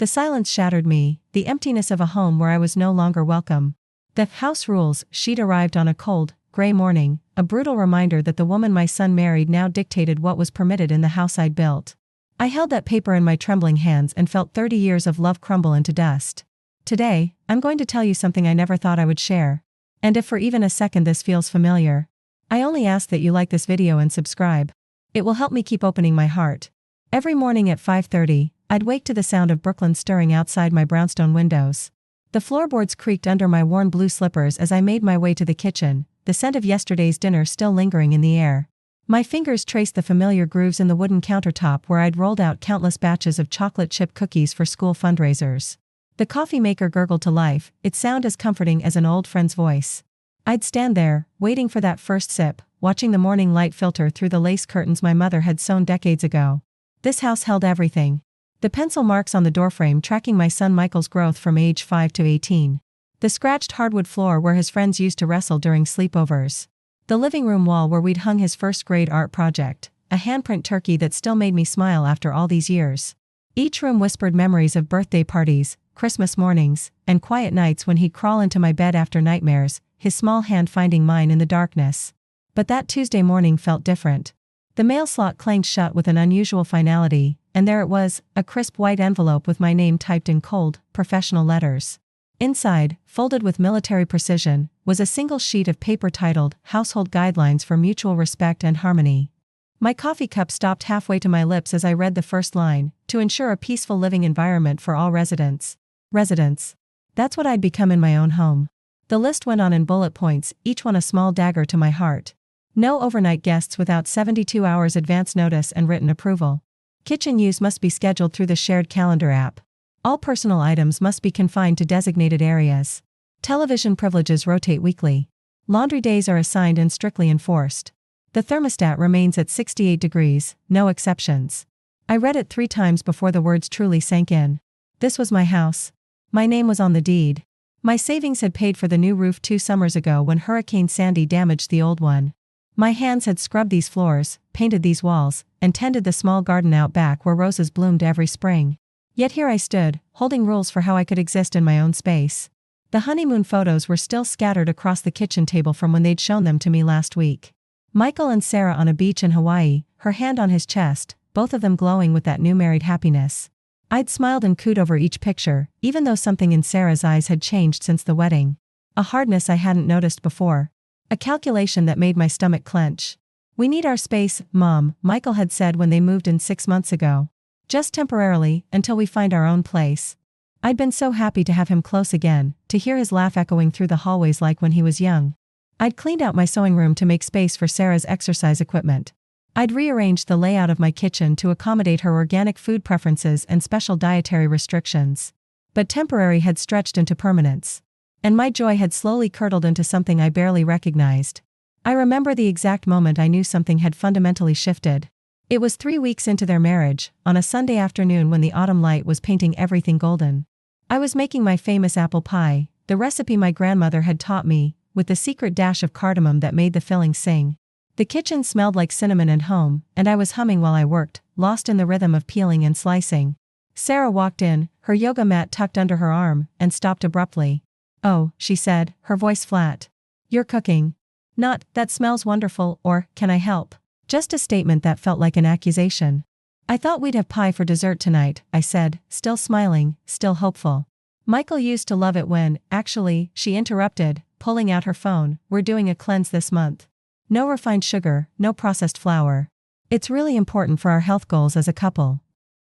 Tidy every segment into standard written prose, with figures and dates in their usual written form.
The silence shattered me, the emptiness of a home where I was no longer welcome. The house rules sheet arrived on a cold, gray morning, a brutal reminder that the woman my son married now dictated what was permitted in the house I'd built. I held that paper in my trembling hands and felt 30 years of love crumble into dust. Today, I'm going to tell you something I never thought I would share. And if for even a second this feels familiar, I only ask that you like this video and subscribe. It will help me keep opening my heart. Every morning at 5:30, I'd wake to the sound of Brooklyn stirring outside my brownstone windows. The floorboards creaked under my worn blue slippers as I made my way to the kitchen, the scent of yesterday's dinner still lingering in the air. My fingers traced the familiar grooves in the wooden countertop where I'd rolled out countless batches of chocolate chip cookies for school fundraisers. The coffee maker gurgled to life, its sound as comforting as an old friend's voice. I'd stand there, waiting for that first sip, watching the morning light filter through the lace curtains my mother had sewn decades ago. This house held everything. The pencil marks on the doorframe tracking my son Michael's growth from age 5 to 18. The scratched hardwood floor where his friends used to wrestle during sleepovers. The living room wall where we'd hung his first grade art project, a handprint turkey that still made me smile after all these years. Each room whispered memories of birthday parties, Christmas mornings, and quiet nights when he'd crawl into my bed after nightmares, his small hand finding mine in the darkness. But that Tuesday morning felt different. The mail slot clanged shut with an unusual finality, and there it was, a crisp white envelope with my name typed in cold, professional letters. Inside, folded with military precision, was a single sheet of paper titled Household Guidelines for Mutual Respect and Harmony. My coffee cup stopped halfway to my lips as I read the first line, to ensure a peaceful living environment for all residents. Residents. That's what I'd become in my own home. The list went on in bullet points, each one a small dagger to my heart. No overnight guests without 72 hours advance notice and written approval. Kitchen use must be scheduled through the shared calendar app. All personal items must be confined to designated areas. Television privileges rotate weekly. Laundry days are assigned and strictly enforced. The thermostat remains at 68 degrees, no exceptions. I read it 3 times before the words truly sank in. This was my house. My name was on the deed. My savings had paid for the new roof 2 summers ago when Hurricane Sandy damaged the old one. My hands had scrubbed these floors, painted these walls, and tended the small garden out back where roses bloomed every spring. Yet here I stood, holding rules for how I could exist in my own space. The honeymoon photos were still scattered across the kitchen table from when they'd shown them to me last week. Michael and Sarah on a beach in Hawaii, her hand on his chest, both of them glowing with that new married happiness. I'd smiled and cooed over each picture, even though something in Sarah's eyes had changed since the wedding. A hardness I hadn't noticed before. A calculation that made my stomach clench. "We need our space, Mom," Michael had said when they moved in 6 months ago. "Just temporarily, until we find our own place." I'd been so happy to have him close again, to hear his laugh echoing through the hallways like when he was young. I'd cleaned out my sewing room to make space for Sarah's exercise equipment. I'd rearranged the layout of my kitchen to accommodate her organic food preferences and special dietary restrictions. But temporary had stretched into permanence. And my joy had slowly curdled into something I barely recognized. I remember the exact moment I knew something had fundamentally shifted. It was 3 weeks into their marriage, on a Sunday afternoon when the autumn light was painting everything golden. I was making my famous apple pie, the recipe my grandmother had taught me, with the secret dash of cardamom that made the filling sing. The kitchen smelled like cinnamon and home, and I was humming while I worked, lost in the rhythm of peeling and slicing. Sarah walked in, her yoga mat tucked under her arm, and stopped abruptly. "Oh," she said, her voice flat. "You're cooking." Not, "That smells wonderful," or, "Can I help?" Just a statement that felt like an accusation. "I thought we'd have pie for dessert tonight," I said, still smiling, still hopeful. "Michael used to love it when," "Actually," she interrupted, pulling out her phone, "we're doing a cleanse this month. No refined sugar, no processed flour. It's really important for our health goals as a couple."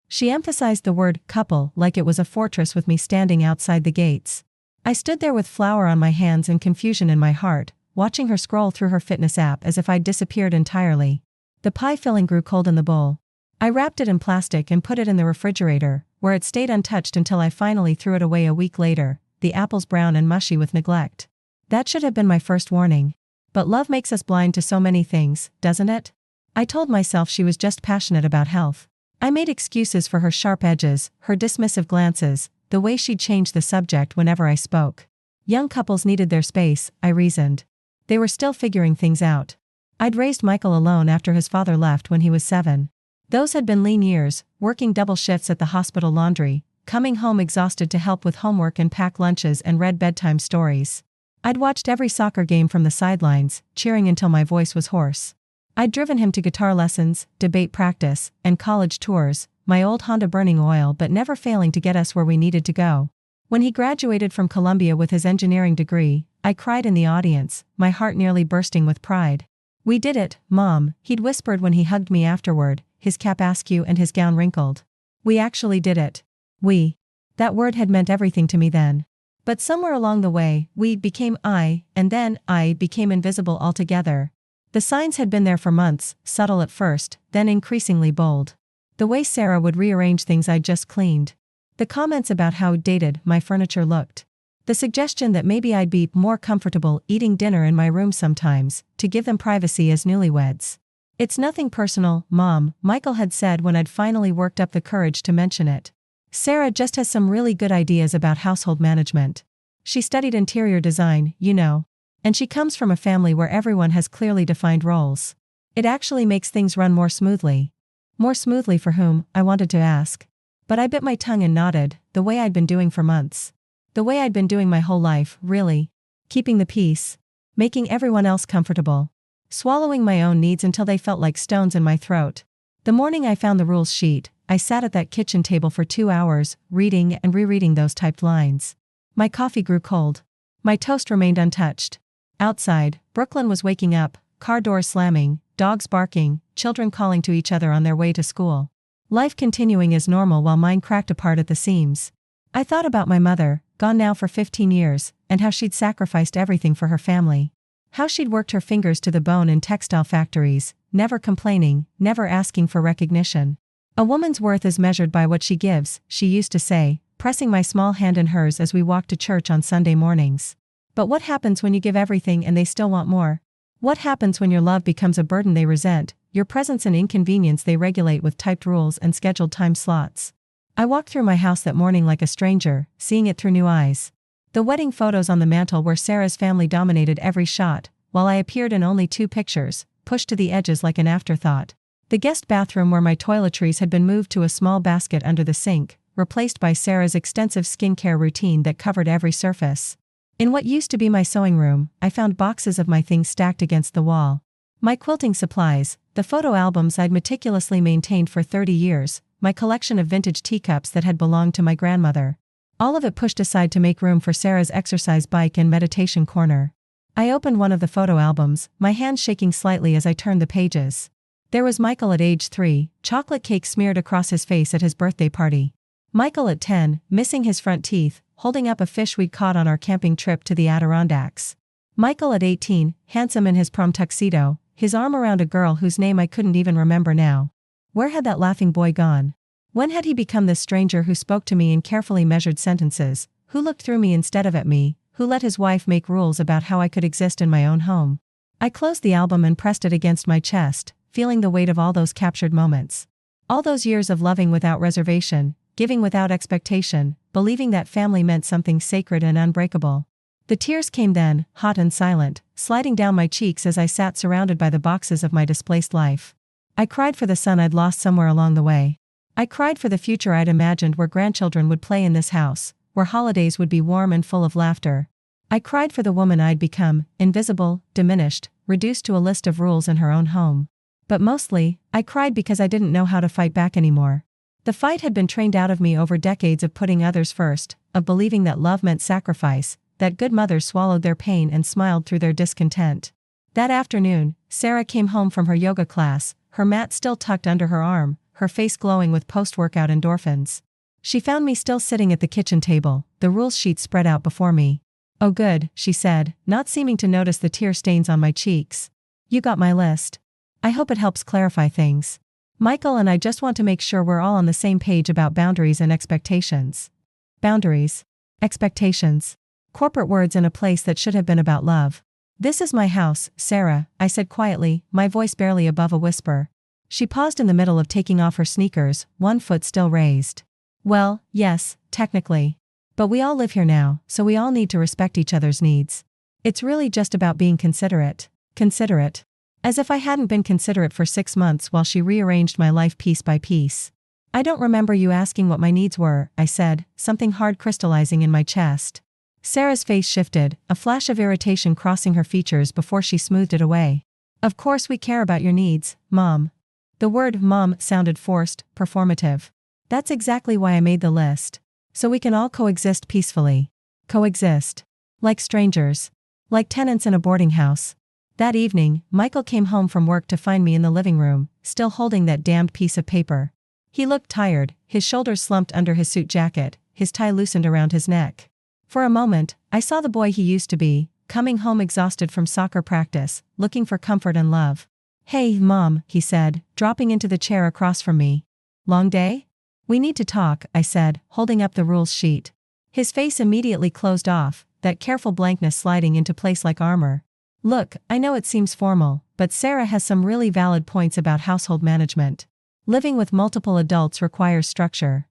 She emphasized the word couple like it was a fortress with me standing outside the gates. I stood there with flour on my hands and confusion in my heart, watching her scroll through her fitness app as if I'd disappeared entirely. The pie filling grew cold in the bowl. I wrapped it in plastic and put it in the refrigerator, where it stayed untouched until I finally threw it away a week later, the apples brown and mushy with neglect. That should have been my first warning. But love makes us blind to so many things, doesn't it? I told myself she was just passionate about health. I made excuses for her sharp edges, her dismissive glances, the way she'd change the subject whenever I spoke. Young couples needed their space, I reasoned. They were still figuring things out. I'd raised Michael alone after his father left when he was 7. Those had been lean years, working double shifts at the hospital laundry, coming home exhausted to help with homework and pack lunches and read bedtime stories. I'd watched every soccer game from the sidelines, cheering until my voice was hoarse. I'd driven him to guitar lessons, debate practice, and college tours, my old Honda burning oil but never failing to get us where we needed to go. When he graduated from Columbia with his engineering degree, I cried in the audience, my heart nearly bursting with pride. "We did it, Mom," he'd whispered when he hugged me afterward, his cap askew and his gown wrinkled. "We actually did it." We. That word had meant everything to me then. But somewhere along the way, we became I, and then I became invisible altogether. The signs had been there for months, subtle at first, then increasingly bold. The way Sarah would rearrange things I'd just cleaned. The comments about how dated my furniture looked. The suggestion that maybe I'd be more comfortable eating dinner in my room sometimes, to give them privacy as newlyweds. "It's nothing personal, Mom," Michael had said when I'd finally worked up the courage to mention it. "Sarah just has some really good ideas about household management. She studied interior design, you know. And she comes from a family where everyone has clearly defined roles. It actually makes things run more smoothly." More smoothly for whom, I wanted to ask. But I bit my tongue and nodded, the way I'd been doing for months. The way I'd been doing my whole life, really. Keeping the peace. Making everyone else comfortable. Swallowing my own needs until they felt like stones in my throat. The morning I found the rules sheet, I sat at that kitchen table for 2 hours, reading and rereading those typed lines. My coffee grew cold. My toast remained untouched. Outside, Brooklyn was waking up, car doors slamming, dogs barking, children calling to each other on their way to school. Life continuing as normal while mine cracked apart at the seams. I thought about my mother, gone now for 15 years, and how she'd sacrificed everything for her family. How she'd worked her fingers to the bone in textile factories, never complaining, never asking for recognition. "A woman's worth is measured by what she gives," she used to say, pressing my small hand in hers as we walked to church on Sunday mornings. But what happens when you give everything and they still want more? What happens when your love becomes a burden they resent, your presence an inconvenience they regulate with typed rules and scheduled time slots? I walked through my house that morning like a stranger, seeing it through new eyes. The wedding photos on the mantel where Sarah's family dominated every shot, while I appeared in only 2 pictures, pushed to the edges like an afterthought. The guest bathroom where my toiletries had been moved to a small basket under the sink, replaced by Sarah's extensive skincare routine that covered every surface. In what used to be my sewing room, I found boxes of my things stacked against the wall. My quilting supplies, the photo albums I'd meticulously maintained for 30 years, my collection of vintage teacups that had belonged to my grandmother. All of it pushed aside to make room for Sarah's exercise bike and meditation corner. I opened one of the photo albums, my hands shaking slightly as I turned the pages. There was Michael at age 3, chocolate cake smeared across his face at his birthday party. Michael at 10, missing his front teeth, holding up a fish we'd caught on our camping trip to the Adirondacks. Michael at 18, handsome in his prom tuxedo, his arm around a girl whose name I couldn't even remember now. Where had that laughing boy gone? When had he become this stranger who spoke to me in carefully measured sentences, who looked through me instead of at me, who let his wife make rules about how I could exist in my own home? I closed the album and pressed it against my chest, feeling the weight of all those captured moments. All those years of loving without reservation, giving without expectation, believing that family meant something sacred and unbreakable. The tears came then, hot and silent, sliding down my cheeks as I sat surrounded by the boxes of my displaced life. I cried for the son I'd lost somewhere along the way. I cried for the future I'd imagined where grandchildren would play in this house, where holidays would be warm and full of laughter. I cried for the woman I'd become, invisible, diminished, reduced to a list of rules in her own home. But mostly, I cried because I didn't know how to fight back anymore. The fight had been trained out of me over decades of putting others first, of believing that love meant sacrifice, that good mothers swallowed their pain and smiled through their discontent. That afternoon, Sarah came home from her yoga class, her mat still tucked under her arm, her face glowing with post-workout endorphins. She found me still sitting at the kitchen table, the rules sheet spread out before me. "Oh good," she said, not seeming to notice the tear stains on my cheeks. "You got my list. I hope it helps clarify things. Michael and I just want to make sure we're all on the same page about boundaries and expectations." Boundaries. Expectations. Corporate words in a place that should have been about love. "This is my house, Sarah," I said quietly, my voice barely above a whisper. She paused in the middle of taking off her sneakers, one foot still raised. "Well, yes, technically. But we all live here now, so we all need to respect each other's needs. It's really just about being considerate." Considerate. As if I hadn't been considerate for 6 months while she rearranged my life piece by piece. I don't remember you asking what my needs were, I said, something hard crystallizing in my chest. Sarah's face shifted, a flash of irritation crossing her features before she smoothed it away. Of course we care about your needs, Mom. The word mom sounded forced, performative. That's exactly why I made the list. So we can all coexist peacefully. Coexist. Like strangers. Like tenants in a boarding house. That evening, Michael came home from work to find me in the living room, still holding that damned piece of paper. He looked tired, his shoulders slumped under his suit jacket, his tie loosened around his neck. For a moment, I saw the boy he used to be, coming home exhausted from soccer practice, looking for comfort and love. Hey, Mom, he said, dropping into the chair across from me. Long day? We need to talk, I said, holding up the rules sheet. His face immediately closed off, that careful blankness sliding into place like armor. Look, I know it seems formal, but Sarah has some really valid points about household management. Living with multiple adults requires structure.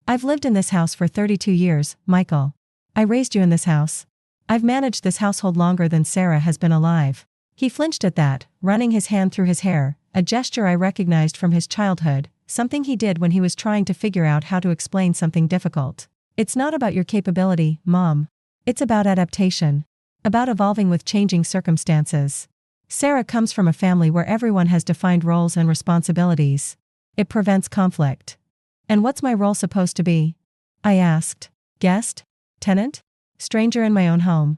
I've lived in this house for 32 years, Michael. I raised you in this house. I've managed this household longer than Sarah has been alive. He flinched at that, running his hand through his hair, a gesture I recognized from his childhood, something he did when he was trying to figure out how to explain something difficult. It's not about your capability, Mom. It's about adaptation. About evolving with changing circumstances. Sarah comes from a family where everyone has defined roles and responsibilities. It prevents conflict. And what's my role supposed to be? I asked. Guest? Tenant? Stranger in my own home?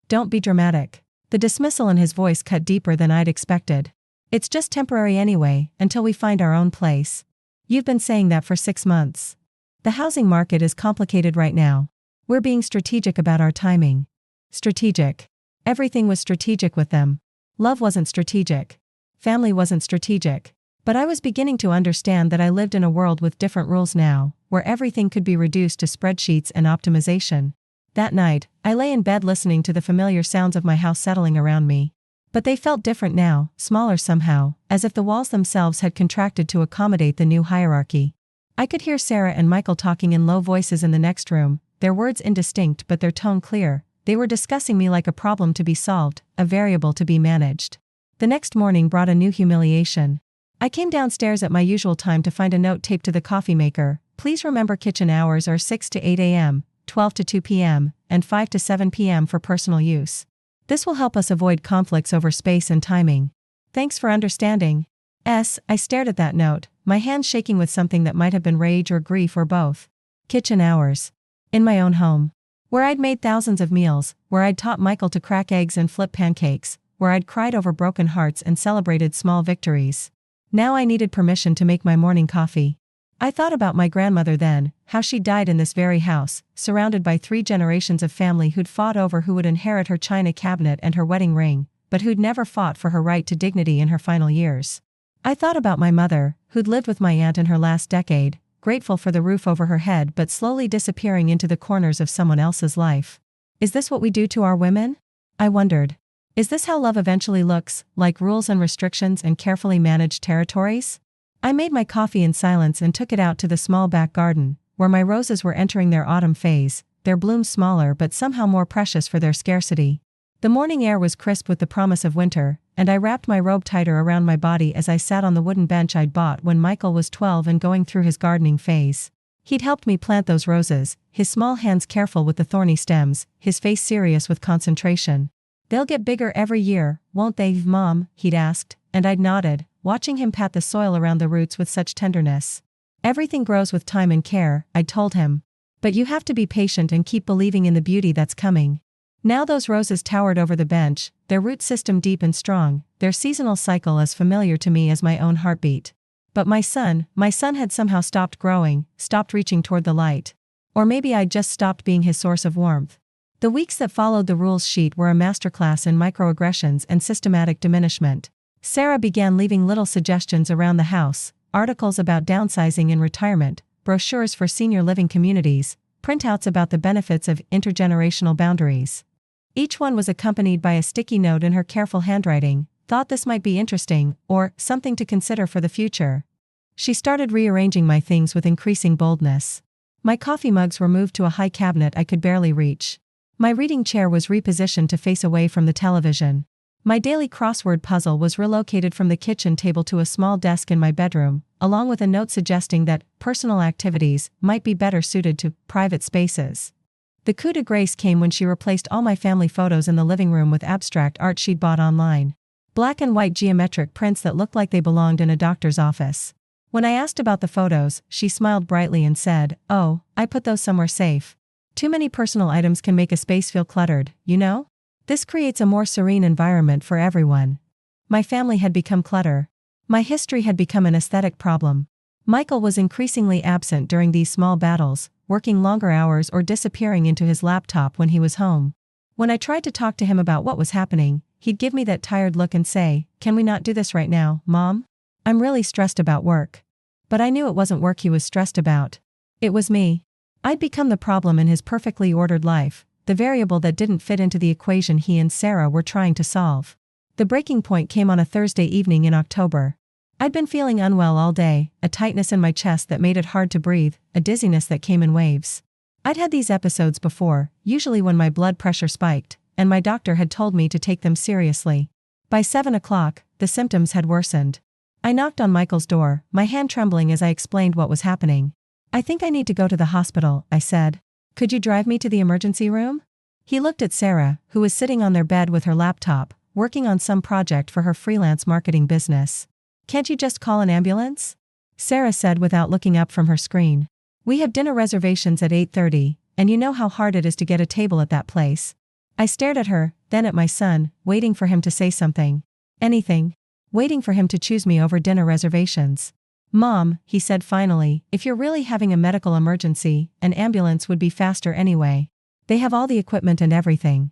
Don't be dramatic. The dismissal in his voice cut deeper than I'd expected. It's just temporary anyway, until we find our own place. You've been saying that for 6 months. The housing market is complicated right now. We're being strategic about our timing. Strategic. Everything was strategic with them. Love wasn't strategic. Family wasn't strategic. But I was beginning to understand that I lived in a world with different rules now, where everything could be reduced to spreadsheets and optimization. That night, I lay in bed listening to the familiar sounds of my house settling around me. But they felt different now, smaller somehow, as if the walls themselves had contracted to accommodate the new hierarchy. I could hear Sarah and Michael talking in low voices in the next room, their words indistinct but their tone clear. They were discussing me like a problem to be solved, a variable to be managed. The next morning brought a new humiliation. I came downstairs at my usual time to find a note taped to the coffee maker. Please remember kitchen hours are 6 to 8 a.m., 12 to 2 p.m., and 5 to 7 p.m. for personal use. This will help us avoid conflicts over space and timing. Thanks for understanding. I stared at that note, my hands shaking with something that might have been rage or grief or both. Kitchen hours. In my own home. Where I'd made thousands of meals, where I'd taught Michael to crack eggs and flip pancakes, where I'd cried over broken hearts and celebrated small victories. Now I needed permission to make my morning coffee. I thought about my grandmother then, how she died in this very house, surrounded by 3 generations of family who'd fought over who would inherit her china cabinet and her wedding ring, but who'd never fought for her right to dignity in her final years. I thought about my mother, who'd lived with my aunt in her last decade, grateful for the roof over her head but slowly disappearing into the corners of someone else's life. Is this what we do to our women? I wondered. Is this how love eventually looks, like rules and restrictions and carefully managed territories? I made my coffee in silence and took it out to the small back garden, where my roses were entering their autumn phase, their blooms smaller but somehow more precious for their scarcity. The morning air was crisp with the promise of winter, and I wrapped my robe tighter around my body as I sat on the wooden bench I'd bought when Michael was 12 and going through his gardening phase. He'd helped me plant those roses, his small hands careful with the thorny stems, his face serious with concentration. They'll get bigger every year, won't they, Mom? He'd asked, and I'd nodded, watching him pat the soil around the roots with such tenderness. Everything grows with time and care, I'd told him. But you have to be patient and keep believing in the beauty that's coming. Now those roses towered over the bench, their root system deep and strong, their seasonal cycle as familiar to me as my own heartbeat. But my son had somehow stopped growing, stopped reaching toward the light. Or maybe I'd just stopped being his source of warmth. The weeks that followed the rules sheet were a masterclass in microaggressions and systematic diminishment. Sarah began leaving little suggestions around the house, articles about downsizing and retirement, brochures for senior living communities, printouts about the benefits of intergenerational boundaries. Each one was accompanied by a sticky note in her careful handwriting, thought this might be interesting, or something to consider for the future. She started rearranging my things with increasing boldness. My coffee mugs were moved to a high cabinet I could barely reach. My reading chair was repositioned to face away from the television. My daily crossword puzzle was relocated from the kitchen table to a small desk in my bedroom, along with a note suggesting that personal activities might be better suited to private spaces. The coup de grace came when she replaced all my family photos in the living room with abstract art she'd bought online. Black and white geometric prints that looked like they belonged in a doctor's office. When I asked about the photos, she smiled brightly and said, "Oh, I put those somewhere safe. Too many personal items can make a space feel cluttered, you know? This creates a more serene environment for everyone." My family had become clutter. My history had become an aesthetic problem. Michael was increasingly absent during these small battles, working longer hours or disappearing into his laptop when he was home. When I tried to talk to him about what was happening, he'd give me that tired look and say, "Can we not do this right now, Mom? I'm really stressed about work." But I knew it wasn't work he was stressed about. It was me. I'd become the problem in his perfectly ordered life, the variable that didn't fit into the equation he and Sarah were trying to solve. The breaking point came on a Thursday evening in October. I'd been feeling unwell all day, a tightness in my chest that made it hard to breathe, a dizziness that came in waves. I'd had these episodes before, usually when my blood pressure spiked, and my doctor had told me to take them seriously. By 7 o'clock, the symptoms had worsened. I knocked on Michael's door, my hand trembling as I explained what was happening. "I think I need to go to the hospital," I said. "Could you drive me to the emergency room?" He looked at Sarah, who was sitting on their bed with her laptop, working on some project for her freelance marketing business. "Can't you just call an ambulance?" Sarah said without looking up from her screen. "We have dinner reservations at 8:30, and you know how hard it is to get a table at that place." I stared at her, then at my son, waiting for him to say something. Anything. Waiting for him to choose me over dinner reservations. "Mom," he said finally, "if you're really having a medical emergency, an ambulance would be faster anyway. They have all the equipment and everything."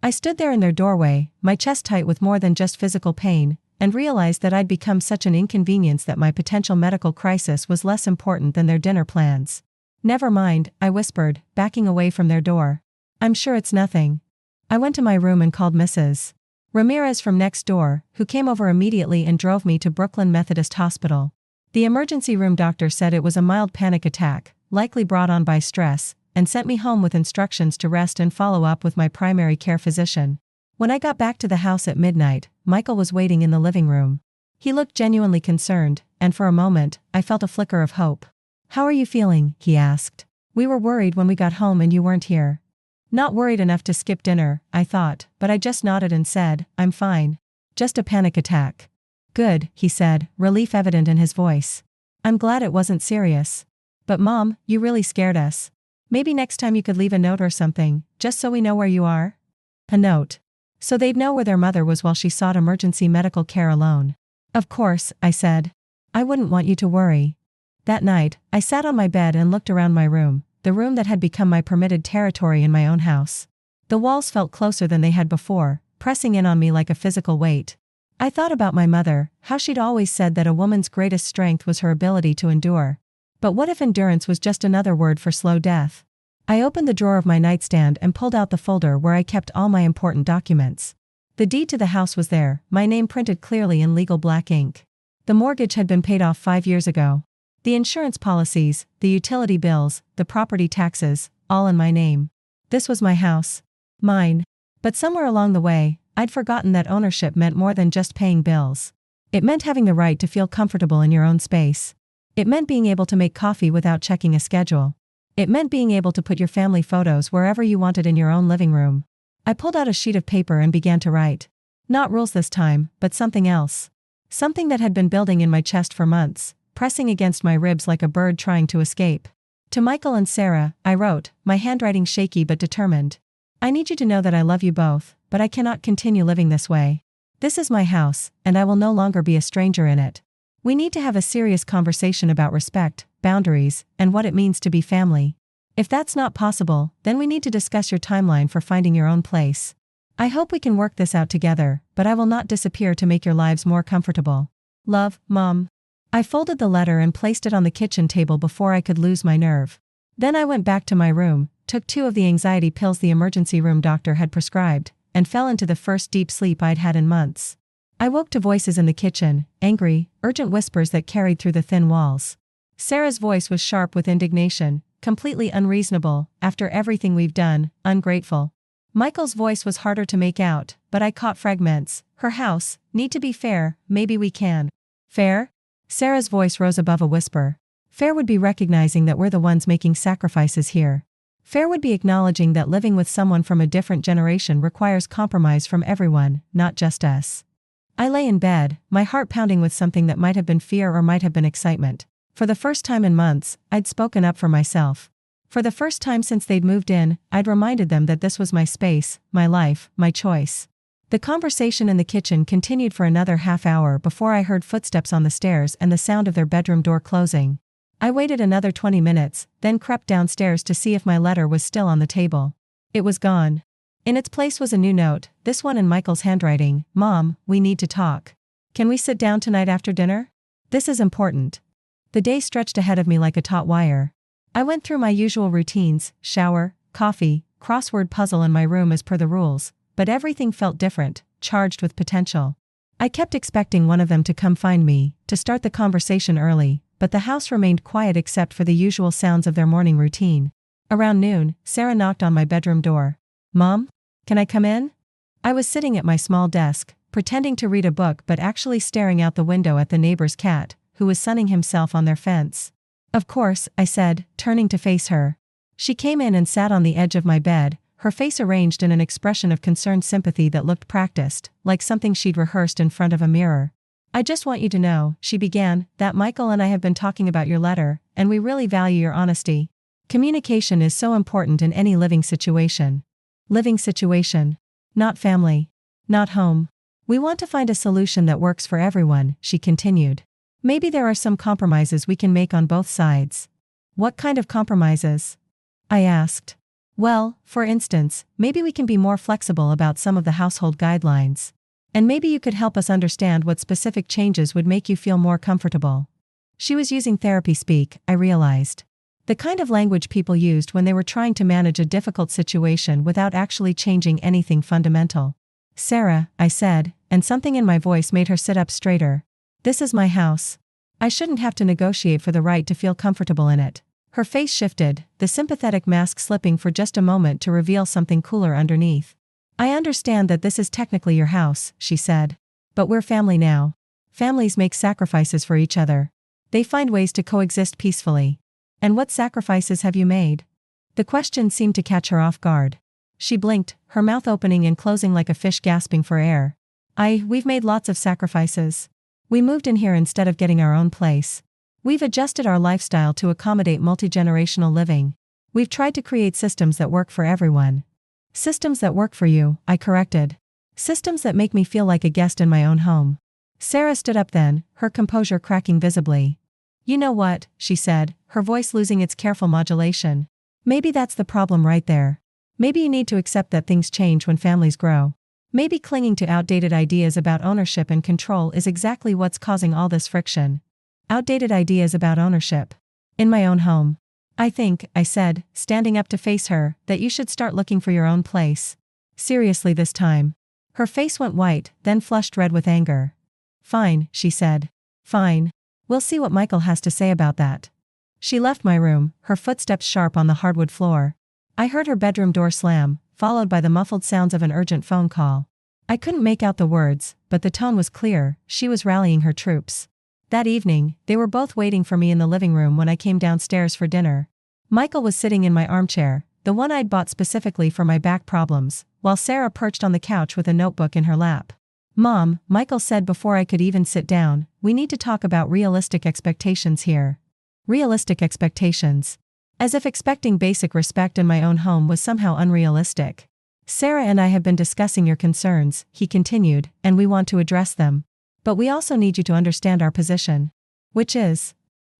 I stood there in their doorway, my chest tight with more than just physical pain, and realized that I'd become such an inconvenience that my potential medical crisis was less important than their dinner plans. "Never mind," I whispered, backing away from their door. "I'm sure it's nothing." I went to my room and called Mrs. Ramirez from next door, who came over immediately and drove me to Brooklyn Methodist Hospital. The emergency room doctor said it was a mild panic attack, likely brought on by stress, and sent me home with instructions to rest and follow up with my primary care physician. When I got back to the house at midnight, Michael was waiting in the living room. He looked genuinely concerned, and for a moment, I felt a flicker of hope. "How are you feeling?" he asked. "We were worried when we got home and you weren't here." Not worried enough to skip dinner, I thought, but I just nodded and said, "I'm fine. Just a panic attack." "Good," he said, relief evident in his voice. "I'm glad it wasn't serious. But Mom, you really scared us. Maybe next time you could leave a note or something, just so we know where you are?" A note. So they'd know where their mother was while she sought emergency medical care alone. "Of course," I said. "I wouldn't want you to worry." That night, I sat on my bed and looked around my room, the room that had become my permitted territory in my own house. The walls felt closer than they had before, pressing in on me like a physical weight. I thought about my mother, how she'd always said that a woman's greatest strength was her ability to endure. But what if endurance was just another word for slow death? I opened the drawer of my nightstand and pulled out the folder where I kept all my important documents. The deed to the house was there, my name printed clearly in legal black ink. The mortgage had been paid off 5 years ago. The insurance policies, the utility bills, the property taxes, all in my name. This was my house. Mine. But somewhere along the way, I'd forgotten that ownership meant more than just paying bills. It meant having the right to feel comfortable in your own space. It meant being able to make coffee without checking a schedule. It meant being able to put your family photos wherever you wanted in your own living room. I pulled out a sheet of paper and began to write. Not rules this time, but something else. Something that had been building in my chest for months, pressing against my ribs like a bird trying to escape. To Michael and Sarah, I wrote, my handwriting shaky but determined. "I need you to know that I love you both, but I cannot continue living this way. This is my house, and I will no longer be a stranger in it. We need to have a serious conversation about respect, boundaries, and what it means to be family. If that's not possible, then we need to discuss your timeline for finding your own place. I hope we can work this out together, but I will not disappear to make your lives more comfortable. Love, Mom." I folded the letter and placed it on the kitchen table before I could lose my nerve. Then I went back to my room, took 2 of the anxiety pills the emergency room doctor had prescribed, and fell into the first deep sleep I'd had in months. I woke to voices in the kitchen, angry, urgent whispers that carried through the thin walls. Sarah's voice was sharp with indignation, completely unreasonable, after everything we've done, ungrateful. Michael's voice was harder to make out, but I caught fragments. Her house, need to be fair, maybe we can. Fair? Sarah's voice rose above a whisper. Fair would be recognizing that we're the ones making sacrifices here. Fair would be acknowledging that living with someone from a different generation requires compromise from everyone, not just us. I lay in bed, my heart pounding with something that might have been fear or might have been excitement. For the first time in months, I'd spoken up for myself. For the first time since they'd moved in, I'd reminded them that this was my space, my life, my choice. The conversation in the kitchen continued for another half hour before I heard footsteps on the stairs and the sound of their bedroom door closing. I waited another 20 minutes, then crept downstairs to see if my letter was still on the table. It was gone. In its place was a new note, this one in Michael's handwriting. Mom, we need to talk. Can we sit down tonight after dinner? This is important. The day stretched ahead of me like a taut wire. I went through my usual routines, shower, coffee, crossword puzzle in my room as per the rules, but everything felt different, charged with potential. I kept expecting one of them to come find me, to start the conversation early, but the house remained quiet except for the usual sounds of their morning routine. Around noon, Sarah knocked on my bedroom door. Mom? Can I come in? I was sitting at my small desk, pretending to read a book but actually staring out the window at the neighbor's cat, who was sunning himself on their fence. Of course, I said, turning to face her. She came in and sat on the edge of my bed, her face arranged in an expression of concerned sympathy that looked practiced, like something she'd rehearsed in front of a mirror. I just want you to know, she began, that Michael and I have been talking about your letter, and we really value your honesty. Communication is so important in any living situation. Living situation. Not family. Not home. We want to find a solution that works for everyone, she continued. Maybe there are some compromises we can make on both sides. What kind of compromises? I asked. Well, for instance, maybe we can be more flexible about some of the household guidelines. And maybe you could help us understand what specific changes would make you feel more comfortable. She was using therapy speak, I realized. The kind of language people used when they were trying to manage a difficult situation without actually changing anything fundamental. Sarah, I said, and something in my voice made her sit up straighter. This is my house. I shouldn't have to negotiate for the right to feel comfortable in it. Her face shifted, the sympathetic mask slipping for just a moment to reveal something cooler underneath. I understand that this is technically your house, she said. But we're family now. Families make sacrifices for each other. They find ways to coexist peacefully. And what sacrifices have you made? The question seemed to catch her off guard. She blinked, her mouth opening and closing like a fish gasping for air. We've made lots of sacrifices. We moved in here instead of getting our own place. We've adjusted our lifestyle to accommodate multi-generational living. We've tried to create systems that work for everyone. Systems that work for you, I corrected. Systems that make me feel like a guest in my own home. Sarah stood up then, her composure cracking visibly. You know what, she said, her voice losing its careful modulation. Maybe that's the problem right there. Maybe you need to accept that things change when families grow. Maybe clinging to outdated ideas about ownership and control is exactly what's causing all this friction. Outdated ideas about ownership. In my own home. I think, I said, standing up to face her, that you should start looking for your own place. Seriously this time. Her face went white, then flushed red with anger. Fine, she said. Fine. We'll see what Michael has to say about that. She left my room, her footsteps sharp on the hardwood floor. I heard her bedroom door slam, followed by the muffled sounds of an urgent phone call. I couldn't make out the words, but the tone was clear, she was rallying her troops. That evening, they were both waiting for me in the living room when I came downstairs for dinner. Michael was sitting in my armchair, the one I'd bought specifically for my back problems, while Sarah perched on the couch with a notebook in her lap. Mom, Michael said before I could even sit down, we need to talk about realistic expectations here. Realistic expectations. As if expecting basic respect in my own home was somehow unrealistic. Sarah and I have been discussing your concerns, he continued, and we want to address them. But we also need you to understand our position. Which is?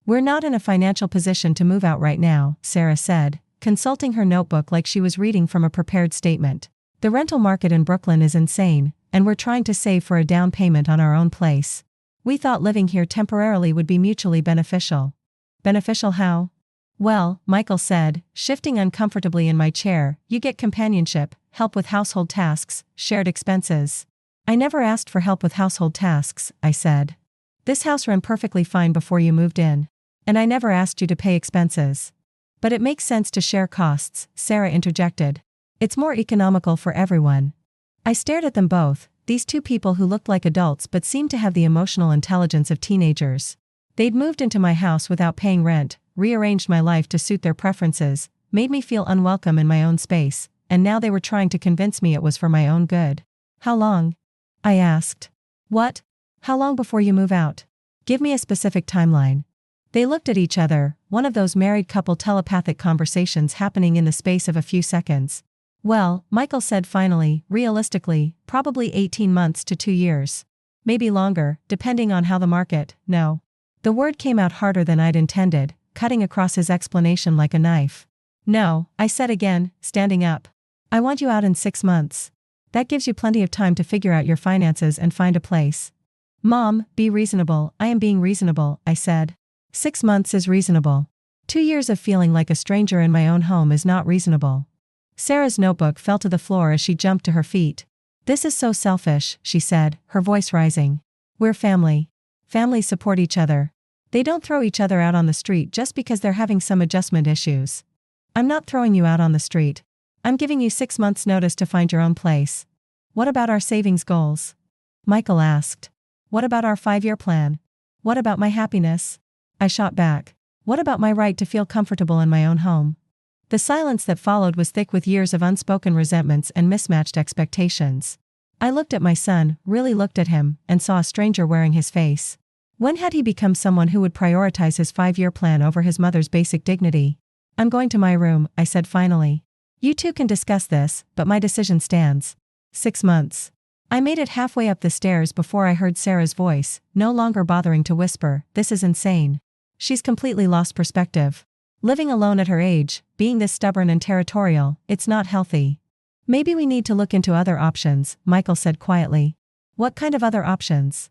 We're not in a financial position to move out right now, Sarah said, consulting her notebook like she was reading from a prepared statement. The rental market in Brooklyn is insane, and we're trying to save for a down payment on our own place. We thought living here temporarily would be mutually beneficial. Beneficial how? Well, Michael said, shifting uncomfortably in my chair, you get companionship, help with household tasks, shared expenses. I never asked for help with household tasks, I said. This house ran perfectly fine before you moved in. And I never asked you to pay expenses. But it makes sense to share costs, Sarah interjected. It's more economical for everyone. I stared at them both, these two people who looked like adults but seemed to have the emotional intelligence of teenagers. They'd moved into my house without paying rent, rearranged my life to suit their preferences, made me feel unwelcome in my own space, and now they were trying to convince me it was for my own good. How long? I asked. What? How long before you move out? Give me a specific timeline. They looked at each other, one of those married couple telepathic conversations happening in the space of a few seconds. Well, Michael said finally, realistically, probably 18 months to 2 years. Maybe longer, depending on how the market, no. The word came out harder than I'd intended, cutting across his explanation like a knife. No, I said again, standing up. I want you out in 6 months. That gives you plenty of time to figure out your finances and find a place. Mom, be reasonable. I am being reasonable, I said. 6 months is reasonable. 2 years of feeling like a stranger in my own home is not reasonable. Sarah's notebook fell to the floor as she jumped to her feet. This is so selfish, she said, her voice rising. We're family. Families support each other. They don't throw each other out on the street just because they're having some adjustment issues. I'm not throwing you out on the street. I'm giving you 6 months' notice to find your own place. What about our savings goals? Michael asked. What about our 5-year plan? What about my happiness? I shot back. What about my right to feel comfortable in my own home? The silence that followed was thick with years of unspoken resentments and mismatched expectations. I looked at my son, really looked at him, and saw a stranger wearing his face. When had he become someone who would prioritize his 5-year plan over his mother's basic dignity? I'm going to my room, I said finally. You two can discuss this, but my decision stands. 6 months. I made it halfway up the stairs before I heard Sarah's voice, no longer bothering to whisper, this is insane. She's completely lost perspective. Living alone at her age, being this stubborn and territorial, it's not healthy. Maybe we need to look into other options, Michael said quietly. What kind of other options?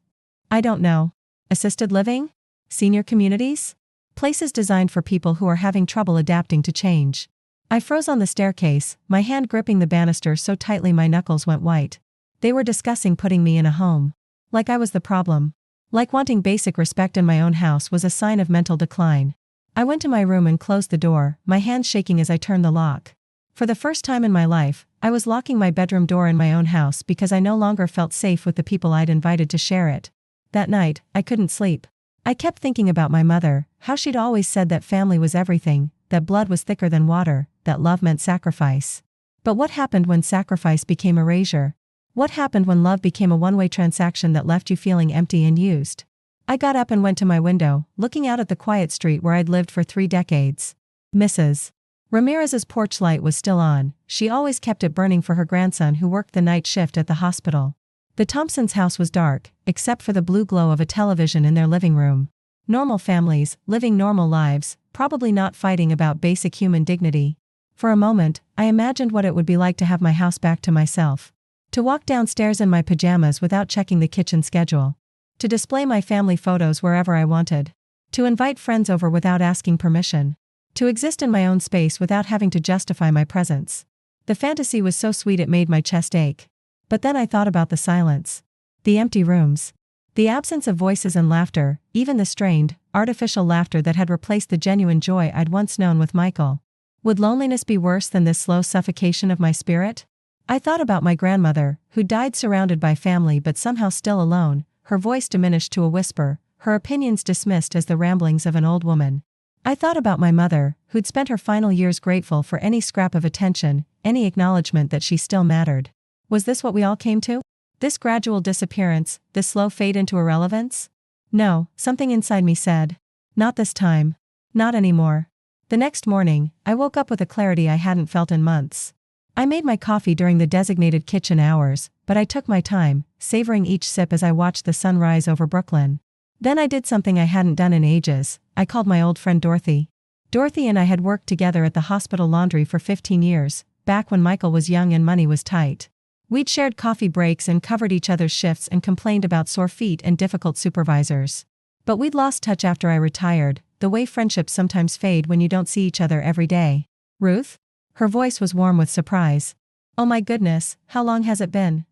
I don't know. Assisted living? Senior communities? Places designed for people who are having trouble adapting to change. I froze on the staircase, my hand gripping the banister so tightly my knuckles went white. They were discussing putting me in a home. Like I was the problem. Like wanting basic respect in my own house was a sign of mental decline. I went to my room and closed the door, my hands shaking as I turned the lock. For the first time in my life, I was locking my bedroom door in my own house because I no longer felt safe with the people I'd invited to share it. That night, I couldn't sleep. I kept thinking about my mother, how she'd always said that family was everything, that blood was thicker than water, that love meant sacrifice. But what happened when sacrifice became erasure? What happened when love became a one-way transaction that left you feeling empty and used? I got up and went to my window, looking out at the quiet street where I'd lived for 3 decades. Mrs. Ramirez's porch light was still on. She always kept it burning for her grandson who worked the night shift at the hospital. The Thompsons' house was dark, except for the blue glow of a television in their living room. Normal families, living normal lives, probably not fighting about basic human dignity. For a moment, I imagined what it would be like to have my house back to myself. To walk downstairs in my pajamas without checking the kitchen schedule. To display my family photos wherever I wanted. To invite friends over without asking permission. To exist in my own space without having to justify my presence. The fantasy was so sweet it made my chest ache. But then I thought about the silence. The empty rooms. The absence of voices and laughter, even the strained, artificial laughter that had replaced the genuine joy I'd once known with Michael. Would loneliness be worse than this slow suffocation of my spirit? I thought about my grandmother, who died surrounded by family but somehow still alone, her voice diminished to a whisper, her opinions dismissed as the ramblings of an old woman. I thought about my mother, who'd spent her final years grateful for any scrap of attention, any acknowledgement that she still mattered. Was this what we all came to? This gradual disappearance, this slow fade into irrelevance? No, something inside me said. Not this time. Not anymore. The next morning, I woke up with a clarity I hadn't felt in months. I made my coffee during the designated kitchen hours, but I took my time, savoring each sip as I watched the sun rise over Brooklyn. Then I did something I hadn't done in ages. I called my old friend Dorothy. Dorothy and I had worked together at the hospital laundry for 15 years, back when Michael was young and money was tight. We'd shared coffee breaks and covered each other's shifts and complained about sore feet and difficult supervisors. But we'd lost touch after I retired, the way friendships sometimes fade when you don't see each other every day. Ruth? Her voice was warm with surprise. Oh my goodness, how long has it been?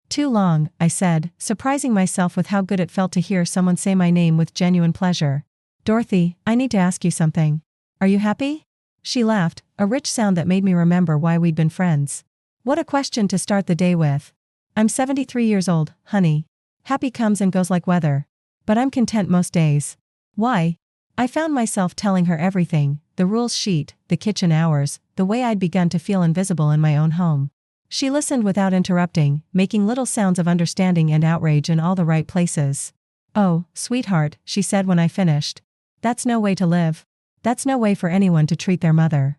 Too long, I said, surprising myself with how good it felt to hear someone say my name with genuine pleasure. Dorothy, I need to ask you something. Are you happy? She laughed, a rich sound that made me remember why we'd been friends. What a question to start the day with. I'm 73 years old, honey. Happy comes and goes like weather. But I'm content most days. Why? I found myself telling her everything, the rules sheet, the kitchen hours, the way I'd begun to feel invisible in my own home. She listened without interrupting, making little sounds of understanding and outrage in all the right places. Oh, sweetheart, she said when I finished. That's no way to live. That's no way for anyone to treat their mother.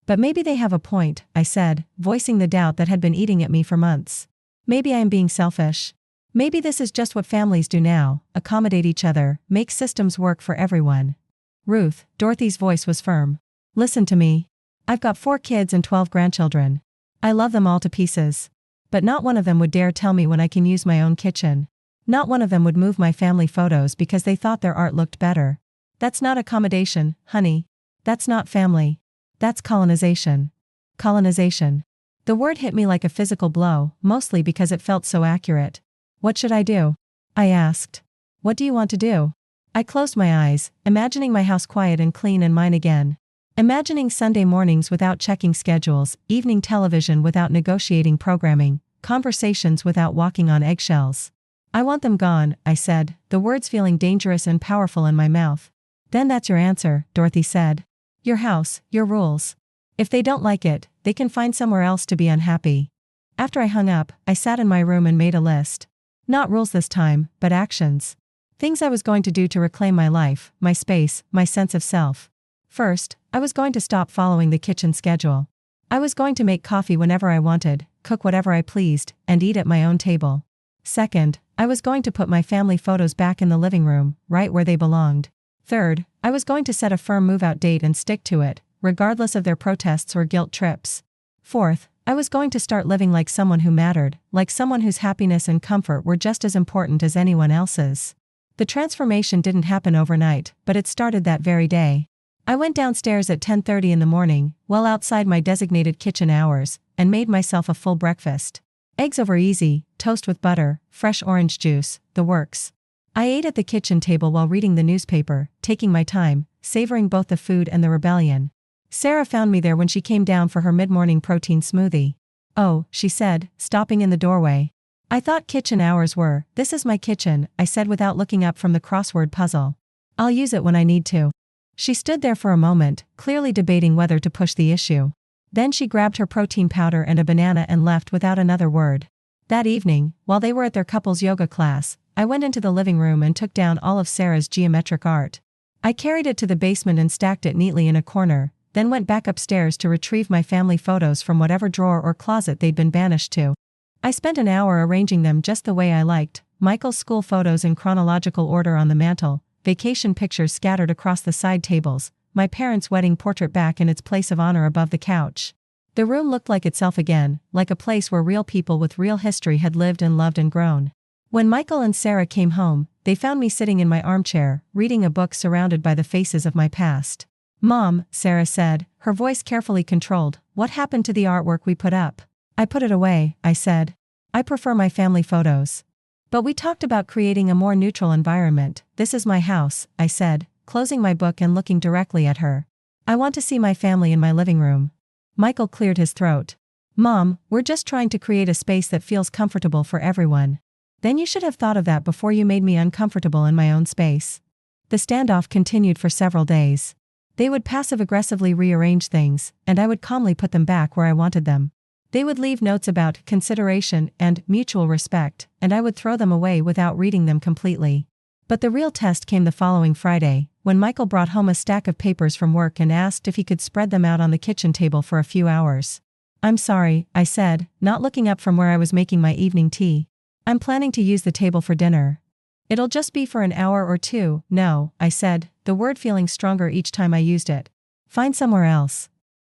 But maybe they have a point, I said, voicing the doubt that had been eating at me for months. Maybe I am being selfish. Maybe this is just what families do now, accommodate each other, make systems work for everyone. Ruth, Dorothy's voice was firm. Listen to me. I've got 4 kids and 12 grandchildren. I love them all to pieces. But not one of them would dare tell me when I can use my own kitchen. Not one of them would move my family photos because they thought their art looked better. That's not accommodation, honey. That's not family. That's colonization. Colonization. The word hit me like a physical blow, mostly because it felt so accurate. What should I do? I asked. What do you want to do? I closed my eyes, imagining my house quiet and clean and mine again. Imagining Sunday mornings without checking schedules, evening television without negotiating programming, conversations without walking on eggshells. I want them gone, I said, the words feeling dangerous and powerful in my mouth. Then that's your answer, Dorothy said. Your house, your rules. If they don't like it, they can find somewhere else to be unhappy. After I hung up, I sat in my room and made a list. Not rules this time, but actions. Things I was going to do to reclaim my life, my space, my sense of self. First, I was going to stop following the kitchen schedule. I was going to make coffee whenever I wanted, cook whatever I pleased, and eat at my own table. Second, I was going to put my family photos back in the living room, right where they belonged. Third, I was going to set a firm move-out date and stick to it, regardless of their protests or guilt trips. Fourth, I was going to start living like someone who mattered, like someone whose happiness and comfort were just as important as anyone else's. The transformation didn't happen overnight, but it started that very day. I went downstairs at 10:30 in the morning, well outside my designated kitchen hours, and made myself a full breakfast. Eggs over easy, toast with butter, fresh orange juice, the works. I ate at the kitchen table while reading the newspaper, taking my time, savoring both the food and the rebellion. Sarah found me there when she came down for her mid-morning protein smoothie. Oh, she said, stopping in the doorway. I thought kitchen hours were, this is my kitchen, I said without looking up from the crossword puzzle. I'll use it when I need to. She stood there for a moment, clearly debating whether to push the issue. Then she grabbed her protein powder and a banana and left without another word. That evening, while they were at their couples yoga class, I went into the living room and took down all of Sarah's geometric art. I carried it to the basement and stacked it neatly in a corner, then went back upstairs to retrieve my family photos from whatever drawer or closet they'd been banished to. I spent an hour arranging them just the way I liked, Michael's school photos in chronological order on the mantel, vacation pictures scattered across the side tables, my parents' wedding portrait back in its place of honor above the couch. The room looked like itself again, like a place where real people with real history had lived and loved and grown. When Michael and Sarah came home, they found me sitting in my armchair, reading a book surrounded by the faces of my past. Mom, Sarah said, her voice carefully controlled, what happened to the artwork we put up? I put it away, I said. I prefer my family photos. But we talked about creating a more neutral environment. This is my house, I said, closing my book and looking directly at her. I want to see my family in my living room. Michael cleared his throat. Mom, we're just trying to create a space that feels comfortable for everyone. Then you should have thought of that before you made me uncomfortable in my own space. The standoff continued for several days. They would passive-aggressively rearrange things, and I would calmly put them back where I wanted them. They would leave notes about consideration and mutual respect, and I would throw them away without reading them completely. But the real test came the following Friday, when Michael brought home a stack of papers from work and asked if he could spread them out on the kitchen table for a few hours. I'm sorry, I said, not looking up from where I was making my evening tea. I'm planning to use the table for dinner. It'll just be for an hour or two. No, I said, the word feeling stronger each time I used it. Find somewhere else.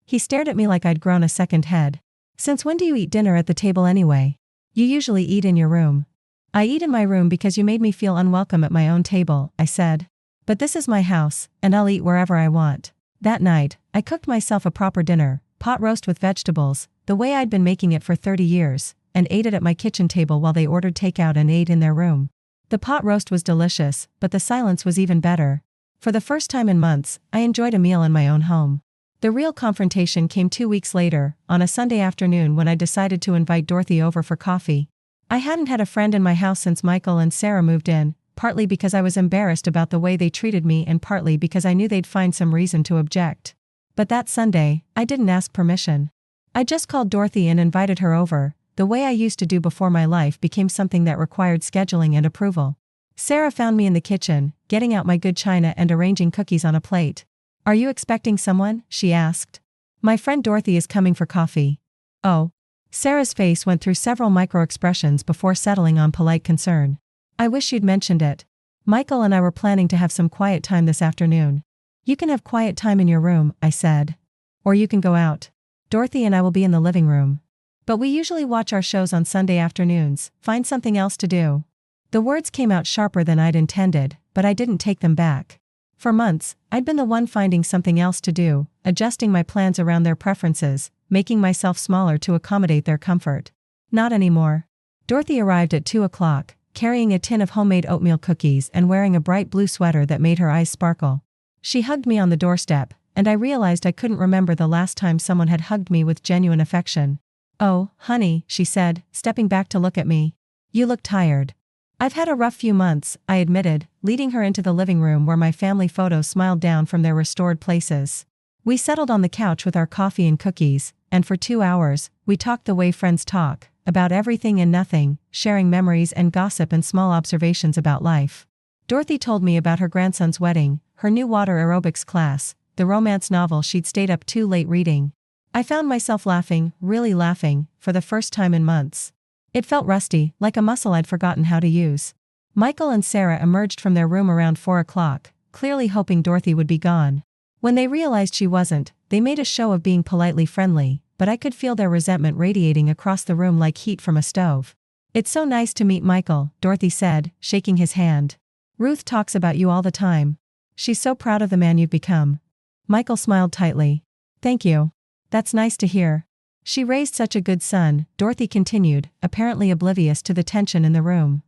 He stared at me like I'd grown a second head. Since when do you eat dinner at the table anyway? You usually eat in your room. I eat in my room because you made me feel unwelcome at my own table, I said. But this is my house, and I'll eat wherever I want. That night, I cooked myself a proper dinner, pot roast with vegetables, the way I'd been making it for 30 years, and ate it at my kitchen table while they ordered takeout and ate in their room. The pot roast was delicious, but the silence was even better. For the first time in months, I enjoyed a meal in my own home. The The real confrontation came 2 weeks later, on a Sunday afternoon when I decided to invite Dorothy over for coffee. I hadn't had a friend in my house since Michael and Sarah moved in, partly because I was embarrassed about the way they treated me and partly because I knew they'd find some reason to object. But that Sunday, I didn't ask permission. I just called Dorothy and invited her over. The way I used to do before my life became something that required scheduling and approval. Sarah found me in the kitchen, getting out my good china and arranging cookies on a plate. "Are you expecting someone?" she asked. "My friend Dorothy is coming for coffee." "Oh." Sarah's face went through several micro-expressions before settling on polite concern. "I wish you'd mentioned it. Michael and I were planning to have some quiet time this afternoon." "You can have quiet time in your room," I said. "Or you can go out. Dorothy and I will be in the living room. But we usually watch our shows on Sunday afternoons. Find something else to do." The words came out sharper than I'd intended, but I didn't take them back. For months, I'd been the one finding something else to do, adjusting my plans around their preferences, making myself smaller to accommodate their comfort. Not anymore. Dorothy arrived at 2 o'clock, carrying a tin of homemade oatmeal cookies and wearing a bright blue sweater that made her eyes sparkle. She hugged me on the doorstep, and I realized I couldn't remember the last time someone had hugged me with genuine affection. "Oh, honey," she said, stepping back to look at me. "You look tired." "I've had a rough few months," I admitted, leading her into the living room where my family photos smiled down from their restored places. We settled on the couch with our coffee and cookies, and for 2 hours, we talked the way friends talk, about everything and nothing, sharing memories and gossip and small observations about life. Dorothy told me about her grandson's wedding, her new water aerobics class, the romance novel she'd stayed up too late reading. I found myself laughing, really laughing, for the first time in months. It felt rusty, like a muscle I'd forgotten how to use. Michael and Sarah emerged from their room around 4 o'clock, clearly hoping Dorothy would be gone. When they realized she wasn't, they made a show of being politely friendly, but I could feel their resentment radiating across the room like heat from a stove. "It's so nice to meet Michael," Dorothy said, shaking his hand. "Ruth talks about you all the time. She's so proud of the man you've become." Michael smiled tightly. "Thank you. That's nice to hear. She raised such a good son," Dorothy continued, apparently oblivious to the tension in the room.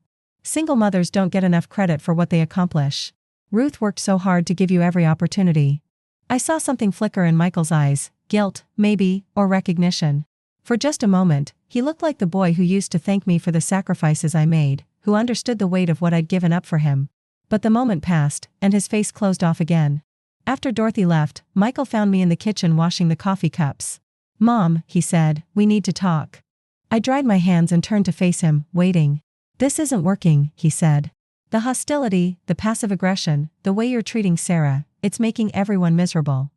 "Single mothers don't get enough credit for what they accomplish. Ruth worked so hard to give you every opportunity." I saw something flicker in Michael's eyes, guilt, maybe, or recognition. For just a moment, he looked like the boy who used to thank me for the sacrifices I made, who understood the weight of what I'd given up for him. But the moment passed, and his face closed off again. After Dorothy left, Michael found me in the kitchen washing the coffee cups. "Mom," he said, "we need to talk." I dried my hands and turned to face him, waiting. "This isn't working," he said. "The hostility, the passive aggression, the way you're treating Sarah, it's making everyone miserable."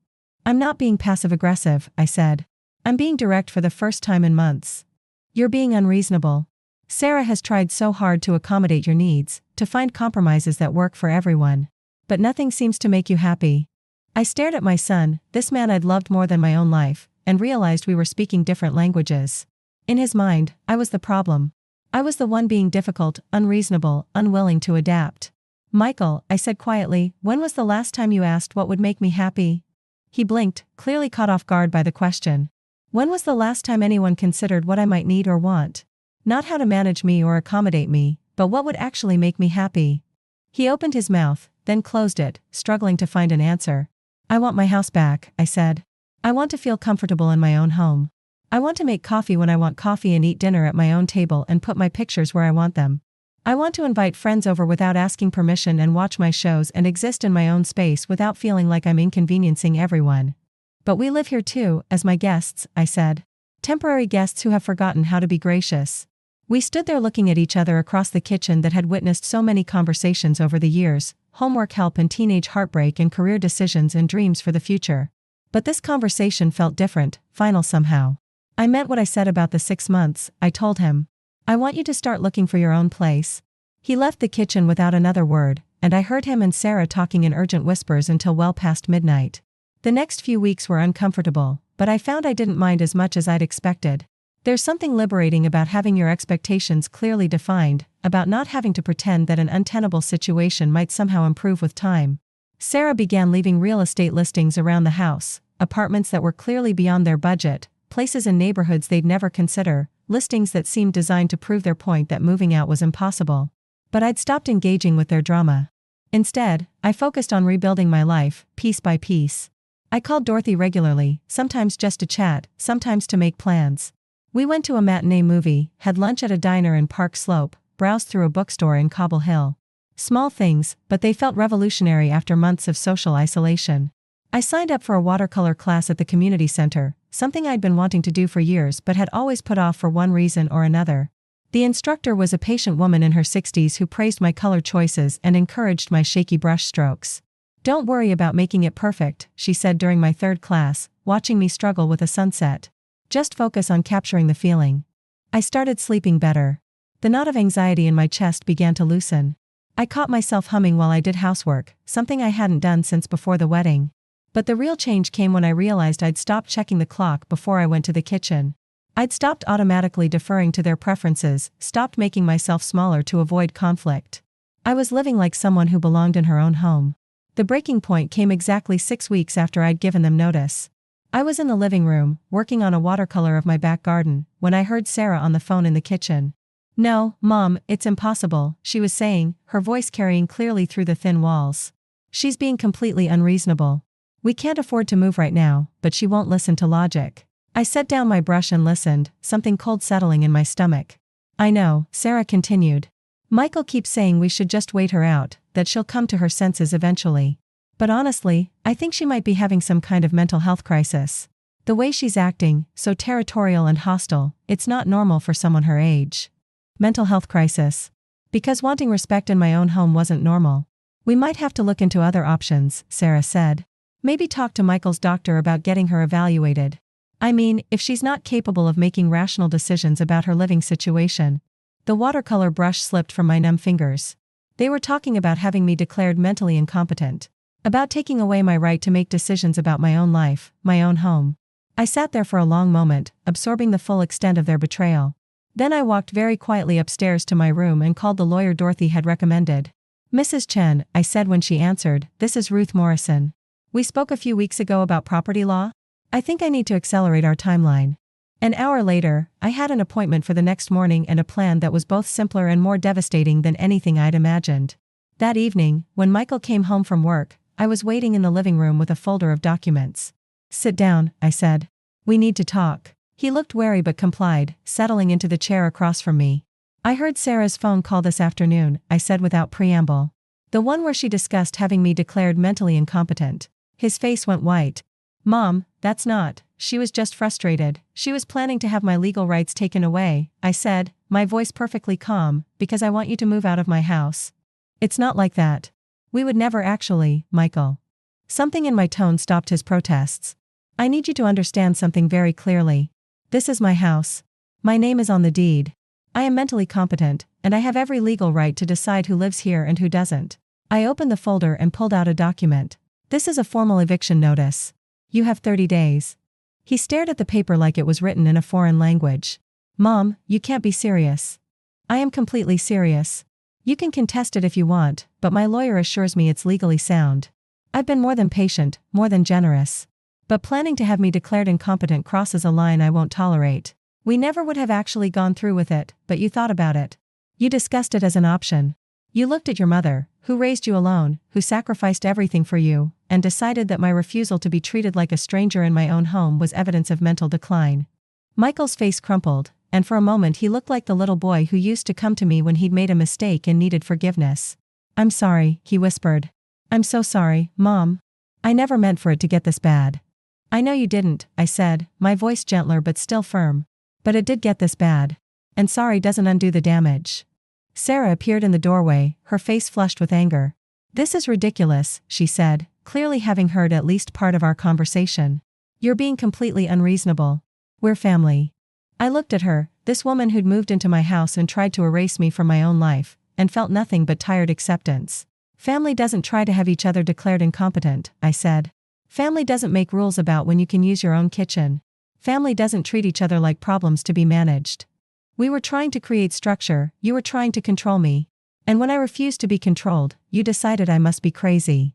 "I'm not being passive-aggressive," I said. "I'm being direct for the first time in months." "You're being unreasonable. Sarah has tried so hard to accommodate your needs, to find compromises that work for everyone. But nothing seems to make you happy." I stared at my son, this man I'd loved more than my own life, and realized we were speaking different languages. In his mind, I was the problem. I was the one being difficult, unreasonable, unwilling to adapt. "Michael," I said quietly, "when was the last time you asked what would make me happy?" He blinked, clearly caught off guard by the question. "When was the last time anyone considered what I might need or want? Not how to manage me or accommodate me, but what would actually make me happy?" He opened his mouth, then closed it, struggling to find an answer. "I want my house back," I said. "I want to feel comfortable in my own home. I want to make coffee when I want coffee and eat dinner at my own table and put my pictures where I want them. I want to invite friends over without asking permission and watch my shows and exist in my own space without feeling like I'm inconveniencing everyone. But we live here too, as my guests," I said. "Temporary guests who have forgotten how to be gracious." We stood there looking at each other across the kitchen that had witnessed so many conversations over the years, homework help and teenage heartbreak and career decisions and dreams for the future. But this conversation felt different, final somehow. "I meant what I said about the 6 months," I told him. "I want you to start looking for your own place." He left the kitchen without another word, and I heard him and Sarah talking in urgent whispers until well past midnight. The next few weeks were uncomfortable, but I found I didn't mind as much as I'd expected. There's something liberating about having your expectations clearly defined, about not having to pretend that an untenable situation might somehow improve with time. Sarah began leaving real estate listings around the house, apartments that were clearly beyond their budget, places in neighborhoods they'd never consider, listings that seemed designed to prove their point that moving out was impossible. But I'd stopped engaging with their drama. Instead, I focused on rebuilding my life, piece by piece. I called Dorothy regularly, sometimes just to chat, sometimes to make plans. We went to a matinee movie, had lunch at a diner in Park Slope, browsed through a bookstore in Cobble Hill. Small things, but they felt revolutionary after months of social isolation. I signed up for a watercolor class at the community center, something I'd been wanting to do for years but had always put off for one reason or another. The instructor was a patient woman in her 60s who praised my color choices and encouraged my shaky brush strokes. "Don't worry about making it perfect," she said during my third class, watching me struggle with a sunset. "Just focus on capturing the feeling." I started sleeping better. The knot of anxiety in my chest began to loosen. I caught myself humming while I did housework, something I hadn't done since before the wedding. But the real change came when I realized I'd stopped checking the clock before I went to the kitchen. I'd stopped automatically deferring to their preferences, stopped making myself smaller to avoid conflict. I was living like someone who belonged in her own home. The breaking point came exactly 6 weeks after I'd given them notice. I was in the living room, working on a watercolor of my back garden, when I heard Sarah on the phone in the kitchen. "No, Mom, it's impossible," she was saying, her voice carrying clearly through the thin walls. "She's being completely unreasonable. We can't afford to move right now, but she won't listen to logic." I set down my brush and listened, something cold settling in my stomach. "I know," Sarah continued. "Michael keeps saying we should just wait her out, that she'll come to her senses eventually. But honestly, I think she might be having some kind of mental health crisis. The way she's acting, so territorial and hostile, it's not normal for someone her age." Mental health crisis. Because wanting respect in my own home wasn't normal. "We might have to look into other options," Sarah said. "Maybe talk to Michael's doctor about getting her evaluated. I mean, if she's not capable of making rational decisions about her living situation." The watercolor brush slipped from my numb fingers. They were talking about having me declared mentally incompetent. About taking away my right to make decisions about my own life, my own home. I sat there for a long moment, absorbing the full extent of their betrayal. Then I walked very quietly upstairs to my room and called the lawyer Dorothy had recommended. "Mrs. Chen," I said when she answered, "this is Ruth Morrison. We spoke a few weeks ago about property law. I think I need to accelerate our timeline." An hour later, I had an appointment for the next morning and a plan that was both simpler and more devastating than anything I'd imagined. That evening, when Michael came home from work, I was waiting in the living room with a folder of documents. "Sit down," I said. "We need to talk." He looked wary but complied, settling into the chair across from me. "I heard Sarah's phone call this afternoon," I said without preamble. "The one where she discussed having me declared mentally incompetent." His face went white. "Mom, that's not. She was just frustrated. She was planning to have my legal rights taken away," I said, my voice perfectly calm, "because I want you to move out of my house." "It's not like that. We would never actually, Michael." Something in my tone stopped his protests. "I need you to understand something very clearly. This is my house. My name is on the deed. I am mentally competent, and I have every legal right to decide who lives here and who doesn't." I opened the folder and pulled out a document. "This is a formal eviction notice. You have 30 days. He stared at the paper like it was written in a foreign language. "Mom, you can't be serious." "I am completely serious. You can contest it if you want, but my lawyer assures me it's legally sound. I've been more than patient, more than generous. But planning to have me declared incompetent crosses a line I won't tolerate. We never would have actually gone through with it, but you thought about it. You discussed it as an option. You looked at your mother, who raised you alone, who sacrificed everything for you, and decided that my refusal to be treated like a stranger in my own home was evidence of mental decline." Michael's face crumpled, and for a moment he looked like the little boy who used to come to me when he'd made a mistake and needed forgiveness. "I'm sorry," he whispered. "I'm so sorry, Mom. I never meant for it to get this bad." "I know you didn't," I said, my voice gentler but still firm. "But it did get this bad. And sorry doesn't undo the damage." Sarah appeared in the doorway, her face flushed with anger. "This is ridiculous," she said, clearly having heard at least part of our conversation. "You're being completely unreasonable. We're family." I looked at her, this woman who'd moved into my house and tried to erase me from my own life, and felt nothing but tired acceptance. "Family doesn't try to have each other declared incompetent," I said. "Family doesn't make rules about when you can use your own kitchen. Family doesn't treat each other like problems to be managed. We were trying to create structure, you were trying to control me. And when I refused to be controlled, you decided I must be crazy."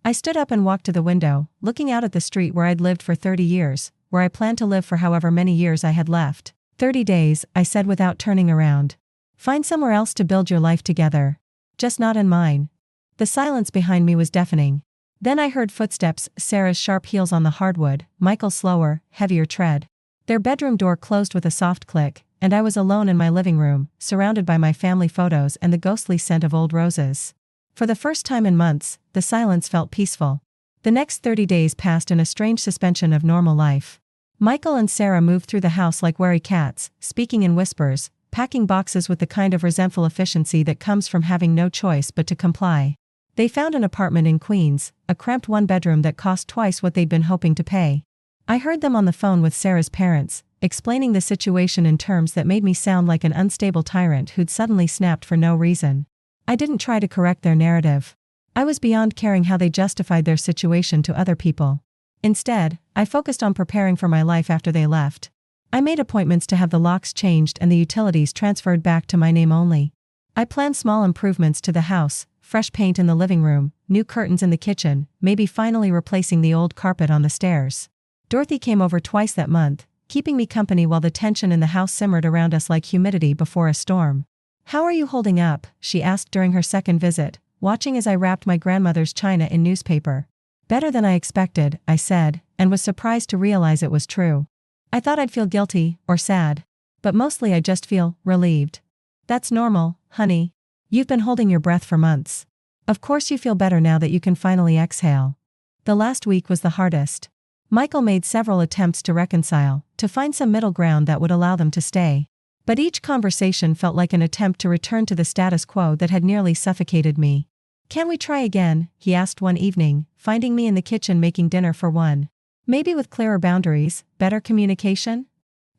I stood up and walked to the window, looking out at the street where I'd lived for 30 years, where I planned to live for however many years I had left. 30 days, I said without turning around. "Find somewhere else to build your life together. Just not in mine." The silence behind me was deafening. Then I heard footsteps, Sarah's sharp heels on the hardwood, Michael's slower, heavier tread. Their bedroom door closed with a soft click, and I was alone in my living room, surrounded by my family photos and the ghostly scent of old roses. For the first time in months, the silence felt peaceful. The next 30 days passed in a strange suspension of normal life. Michael and Sarah moved through the house like wary cats, speaking in whispers, packing boxes with the kind of resentful efficiency that comes from having no choice but to comply. They found an apartment in Queens, a cramped one-bedroom that cost twice what they'd been hoping to pay. I heard them on the phone with Sarah's parents, explaining the situation in terms that made me sound like an unstable tyrant who'd suddenly snapped for no reason. I didn't try to correct their narrative. I was beyond caring how they justified their situation to other people. Instead, I focused on preparing for my life after they left. I made appointments to have the locks changed and the utilities transferred back to my name only. I planned small improvements to the house, fresh paint in the living room, new curtains in the kitchen, maybe finally replacing the old carpet on the stairs. Dorothy came over twice that month, keeping me company while the tension in the house simmered around us like humidity before a storm. "How are you holding up?" she asked during her second visit, watching as I wrapped my grandmother's china in newspaper. "Better than I expected," I said, and was surprised to realize it was true. I thought I'd feel guilty, or sad. But mostly I just feel relieved. "That's normal, honey. You've been holding your breath for months. Of course you feel better now that you can finally exhale." The last week was the hardest. Michael made several attempts to reconcile, to find some middle ground that would allow them to stay. But each conversation felt like an attempt to return to the status quo that had nearly suffocated me. "Can we try again?" he asked one evening, finding me in the kitchen making dinner for one. "Maybe with clearer boundaries, better communication?"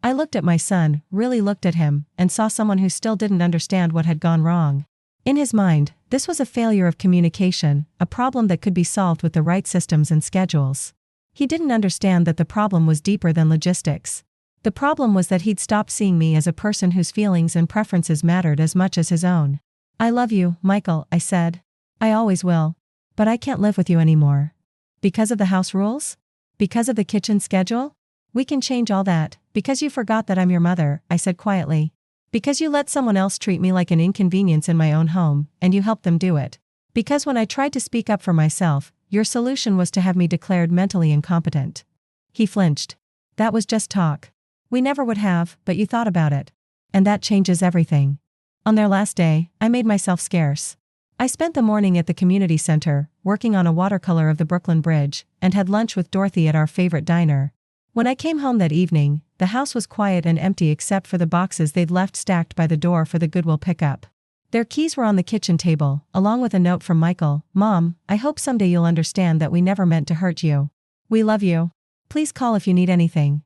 I looked at my son, really looked at him, and saw someone who still didn't understand what had gone wrong. In his mind, this was a failure of communication, a problem that could be solved with the right systems and schedules. He didn't understand that the problem was deeper than logistics. The problem was that he'd stopped seeing me as a person whose feelings and preferences mattered as much as his own. "I love you, Michael," I said. "I always will. But I can't live with you anymore." "Because of the house rules? Because of the kitchen schedule?" "We can change all that, because you forgot that I'm your mother," I said quietly. "Because you let someone else treat me like an inconvenience in my own home, and you helped them do it. Because when I tried to speak up for myself, your solution was to have me declared mentally incompetent." He flinched. "That was just talk. We never would have, but you thought about it. And that changes everything." On their last day, I made myself scarce. I spent the morning at the community center, working on a watercolor of the Brooklyn Bridge, and had lunch with Dorothy at our favorite diner. When I came home that evening, the house was quiet and empty except for the boxes they'd left stacked by the door for the Goodwill pickup. Their keys were on the kitchen table, along with a note from Michael. "Mom, I hope someday you'll understand that we never meant to hurt you. We love you. Please call if you need anything."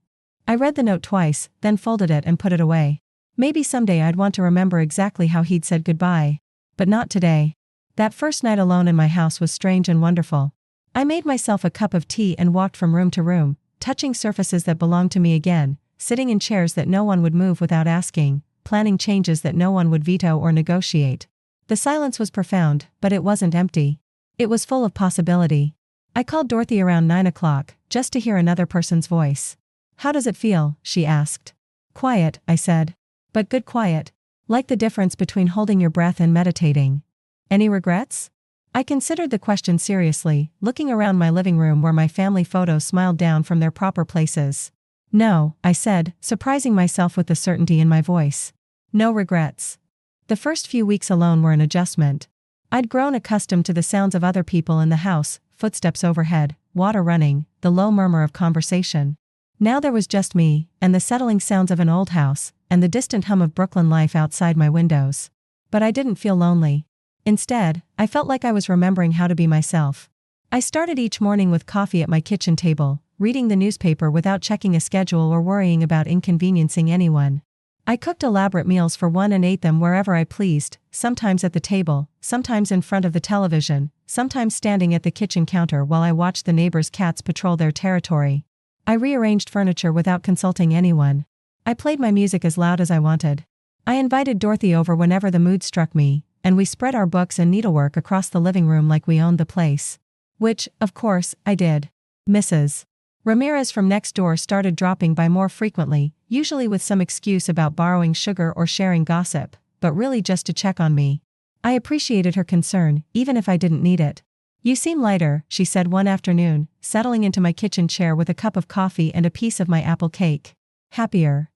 I read the note twice, then folded it and put it away. Maybe someday I'd want to remember exactly how he'd said goodbye. But not today. That first night alone in my house was strange and wonderful. I made myself a cup of tea and walked from room to room, touching surfaces that belonged to me again, sitting in chairs that no one would move without asking, planning changes that no one would veto or negotiate. The silence was profound, but it wasn't empty. It was full of possibility. I called Dorothy around 9 o'clock, just to hear another person's voice. "How does it feel?" she asked. "Quiet," I said. "But good quiet. Like the difference between holding your breath and meditating." "Any regrets?" I considered the question seriously, looking around my living room where my family photos smiled down from their proper places. "No," I said, surprising myself with the certainty in my voice. "No regrets." The first few weeks alone were an adjustment. I'd grown accustomed to the sounds of other people in the house, footsteps overhead, water running, the low murmur of conversation. Now there was just me, and the settling sounds of an old house, and the distant hum of Brooklyn life outside my windows. But I didn't feel lonely. Instead, I felt like I was remembering how to be myself. I started each morning with coffee at my kitchen table, reading the newspaper without checking a schedule or worrying about inconveniencing anyone. I cooked elaborate meals for one and ate them wherever I pleased, sometimes at the table, sometimes in front of the television, sometimes standing at the kitchen counter while I watched the neighbors' cats patrol their territory. I rearranged furniture without consulting anyone. I played my music as loud as I wanted. I invited Dorothy over whenever the mood struck me, and we spread our books and needlework across the living room like we owned the place. Which, of course, I did. Mrs. Ramirez from next door started dropping by more frequently, usually with some excuse about borrowing sugar or sharing gossip, but really just to check on me. I appreciated her concern, even if I didn't need it. You seem lighter, she said one afternoon, settling into my kitchen chair with a cup of coffee and a piece of my apple cake. Happier.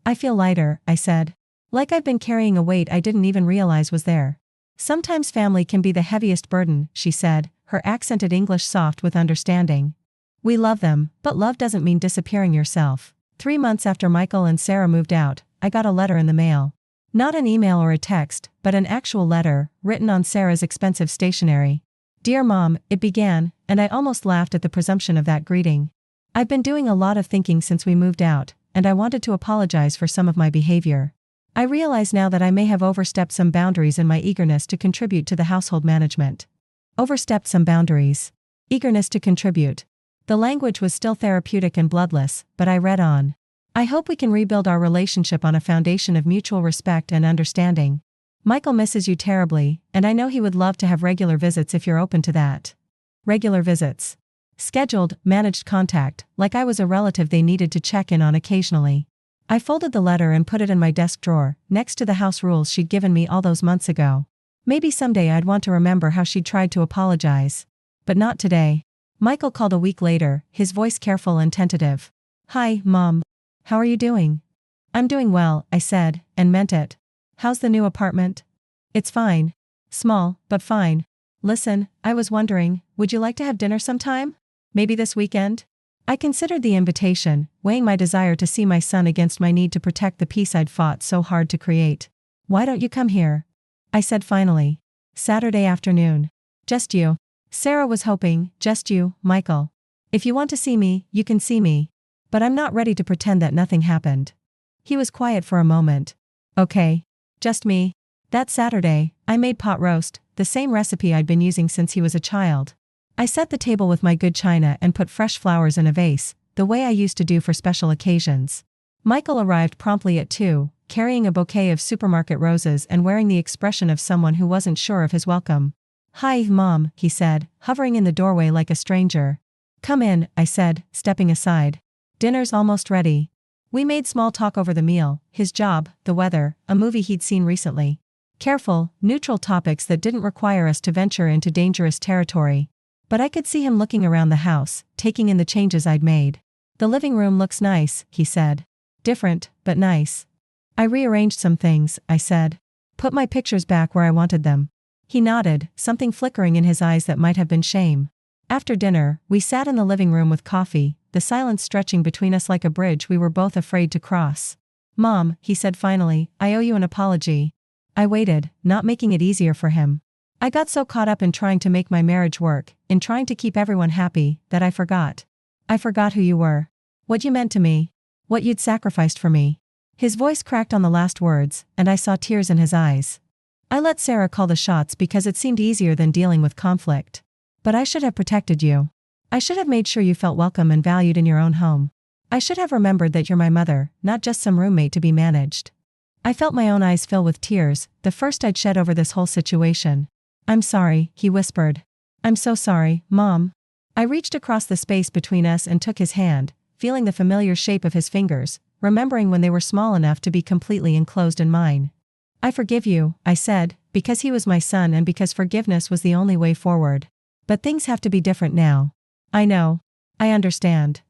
I feel lighter, I said. Like I've been carrying a weight I didn't even realize was there. Sometimes family can be the heaviest burden, she said, her accented English soft with understanding. We love them, but love doesn't mean disappearing yourself. 3 months after Michael and Sarah moved out, I got a letter in the mail. Not an email or a text, but an actual letter, written on Sarah's expensive stationery. Dear Mom, it began, and I almost laughed at the presumption of that greeting. I've been doing a lot of thinking since we moved out, and I wanted to apologize for some of my behavior. I realize now that I may have overstepped some boundaries in my eagerness to contribute to the household management. Overstepped some boundaries. Eagerness to contribute. The language was still therapeutic and bloodless, but I read on. I hope we can rebuild our relationship on a foundation of mutual respect and understanding. Michael misses you terribly, and I know he would love to have regular visits if you're open to that. Regular visits. Scheduled, managed contact, like I was a relative they needed to check in on occasionally. I folded the letter and put it in my desk drawer, next to the house rules she'd given me all those months ago. Maybe someday I'd want to remember how she'd tried to apologize. But not today. Michael called a week later, his voice careful and tentative. Hi, Mom. How are you doing? I'm doing well, I said, and meant it. How's the new apartment? It's fine. Small, but fine. Listen, I was wondering, would you like to have dinner sometime? Maybe this weekend? I considered the invitation, weighing my desire to see my son against my need to protect the peace I'd fought so hard to create. Why don't you come here? I said finally. Saturday afternoon. Just you. Sarah was hoping, just you, Michael. If you want to see me, you can see me. But I'm not ready to pretend that nothing happened. He was quiet for a moment. Okay. Just me. That Saturday, I made pot roast, the same recipe I'd been using since he was a child. I set the table with my good china and put fresh flowers in a vase, the way I used to do for special occasions. Michael arrived promptly at 2, carrying a bouquet of supermarket roses and wearing the expression of someone who wasn't sure of his welcome. Hi, Mom, he said, hovering in the doorway like a stranger. Come in, I said, stepping aside. Dinner's almost ready. We made small talk over the meal, his job, the weather, a movie he'd seen recently. Careful, neutral topics that didn't require us to venture into dangerous territory. But I could see him looking around the house, taking in the changes I'd made. The living room looks nice, he said. Different, but nice. I rearranged some things, I said. Put my pictures back where I wanted them. He nodded, something flickering in his eyes that might have been shame. After dinner, we sat in the living room with coffee, the silence stretching between us like a bridge we were both afraid to cross. Mom, he said finally, I owe you an apology. I waited, not making it easier for him. I got so caught up in trying to make my marriage work, in trying to keep everyone happy, that I forgot. I forgot who you were. What you meant to me. What you'd sacrificed for me. His voice cracked on the last words, and I saw tears in his eyes. I let Sarah call the shots because it seemed easier than dealing with conflict. But I should have protected you. I should have made sure you felt welcome and valued in your own home. I should have remembered that you're my mother, not just some roommate to be managed. I felt my own eyes fill with tears, the first I'd shed over this whole situation. I'm sorry, he whispered. I'm so sorry, Mom. I reached across the space between us and took his hand, feeling the familiar shape of his fingers, remembering when they were small enough to be completely enclosed in mine. I forgive you, I said, because he was my son and because forgiveness was the only way forward. But things have to be different now. I know. I understand.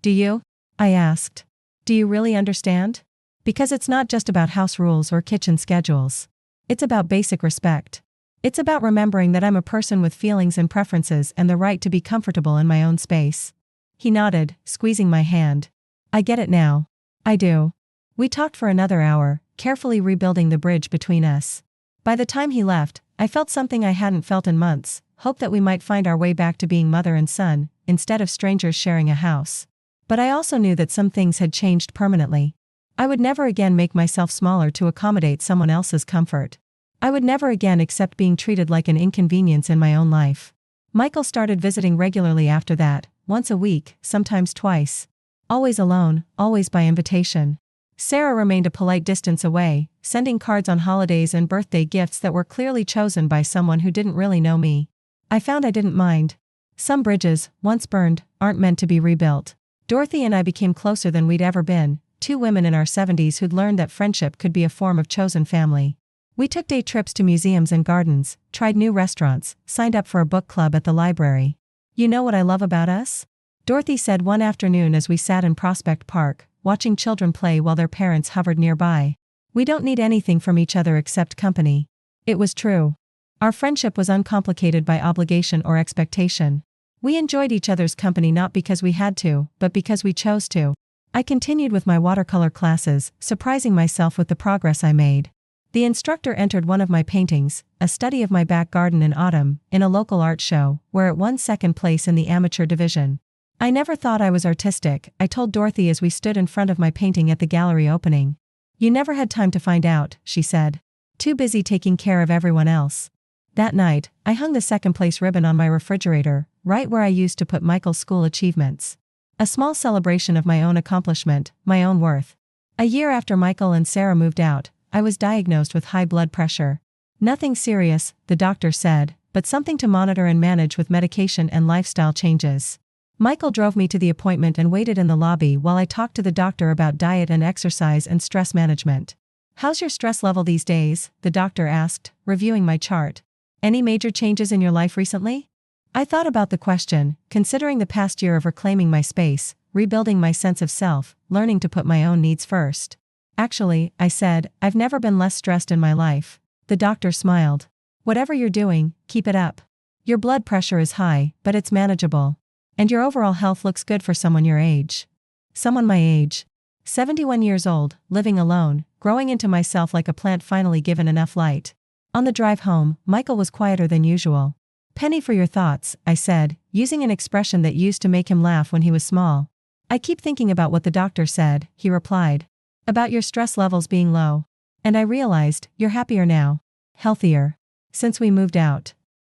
Do you? I asked. Do you really understand? Because it's not just about house rules or kitchen schedules. It's about basic respect. It's about remembering that I'm a person with feelings and preferences and the right to be comfortable in my own space. He nodded, squeezing my hand. I get it now. I do. We talked for another hour, carefully rebuilding the bridge between us. By the time he left, I felt something I hadn't felt in months, hope that we might find our way back to being mother and son, instead of strangers sharing a house. But I also knew that some things had changed permanently. I would never again make myself smaller to accommodate someone else's comfort. I would never again accept being treated like an inconvenience in my own life. Michael started visiting regularly after that, once a week, sometimes twice. Always alone, always by invitation. Sarah remained a polite distance away, sending cards on holidays and birthday gifts that were clearly chosen by someone who didn't really know me. I found I didn't mind. Some bridges, once burned, aren't meant to be rebuilt. Dorothy and I became closer than we'd ever been, 2 women in our 70s who'd learned that friendship could be a form of chosen family. We took day trips to museums and gardens, tried new restaurants, signed up for a book club at the library. You know what I love about us? Dorothy said one afternoon as we sat in Prospect Park, watching children play while their parents hovered nearby. We don't need anything from each other except company. It was true. Our friendship was uncomplicated by obligation or expectation. We enjoyed each other's company not because we had to, but because we chose to. I continued with my watercolor classes, surprising myself with the progress I made. The instructor entered one of my paintings, a study of my back garden in autumn, in a local art show, where it won second place in the amateur division. I never thought I was artistic, I told Dorothy as we stood in front of my painting at the gallery opening. You never had time to find out, she said. Too busy taking care of everyone else. That night, I hung the second place ribbon on my refrigerator, right where I used to put Michael's school achievements. A small celebration of my own accomplishment, my own worth. A year after Michael and Sarah moved out, I was diagnosed with high blood pressure. Nothing serious, the doctor said, but something to monitor and manage with medication and lifestyle changes. Michael drove me to the appointment and waited in the lobby while I talked to the doctor about diet and exercise and stress management. How's your stress level these days? The doctor asked, reviewing my chart. Any major changes in your life recently? I thought about the question, considering the past year of reclaiming my space, rebuilding my sense of self, learning to put my own needs first. Actually, I said, I've never been less stressed in my life. The doctor smiled. Whatever you're doing, keep it up. Your blood pressure is high, but it's manageable. And your overall health looks good for someone your age. Someone my age. 71 years old, living alone, growing into myself like a plant finally given enough light. On the drive home, Michael was quieter than usual. Penny for your thoughts, I said, using an expression that used to make him laugh when he was small. I keep thinking about what the doctor said, he replied. About your stress levels being low. And I realized, you're happier now. Healthier. Since we moved out.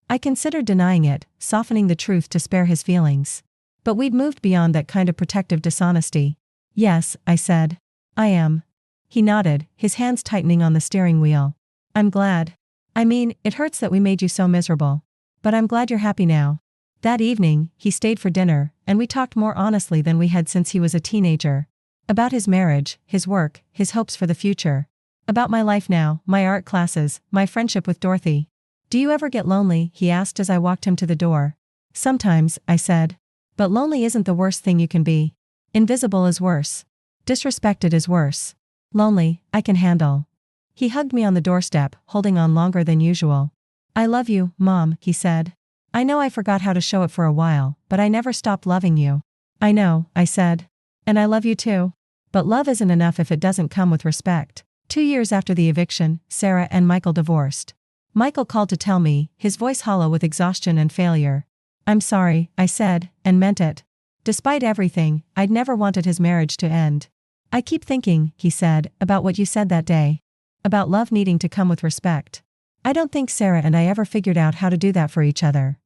I considered denying it, softening the truth to spare his feelings. But we'd moved beyond that kind of protective dishonesty. Yes, I said. I am. He nodded, his hands tightening on the steering wheel. I'm glad. I mean, it hurts that we made you so miserable. But I'm glad you're happy now. That evening, he stayed for dinner, and we talked more honestly than we had since he was a teenager. About his marriage, his work, his hopes for the future. About my life now, my art classes, my friendship with Dorothy. Do you ever get lonely? He asked as I walked him to the door. Sometimes, I said. But lonely isn't the worst thing you can be. Invisible is worse. Disrespected is worse. Lonely, I can handle. He hugged me on the doorstep, holding on longer than usual. I love you, Mom, he said. I know I forgot how to show it for a while, but I never stopped loving you. I know, I said. And I love you too. But love isn't enough if it doesn't come with respect. 2 years after the eviction, Sarah and Michael divorced. Michael called to tell me, his voice hollow with exhaustion and failure. I'm sorry, I said, and meant it. Despite everything, I'd never wanted his marriage to end. I keep thinking, he said, about what you said that day. About love needing to come with respect. I don't think Sarah and I ever figured out how to do that for each other.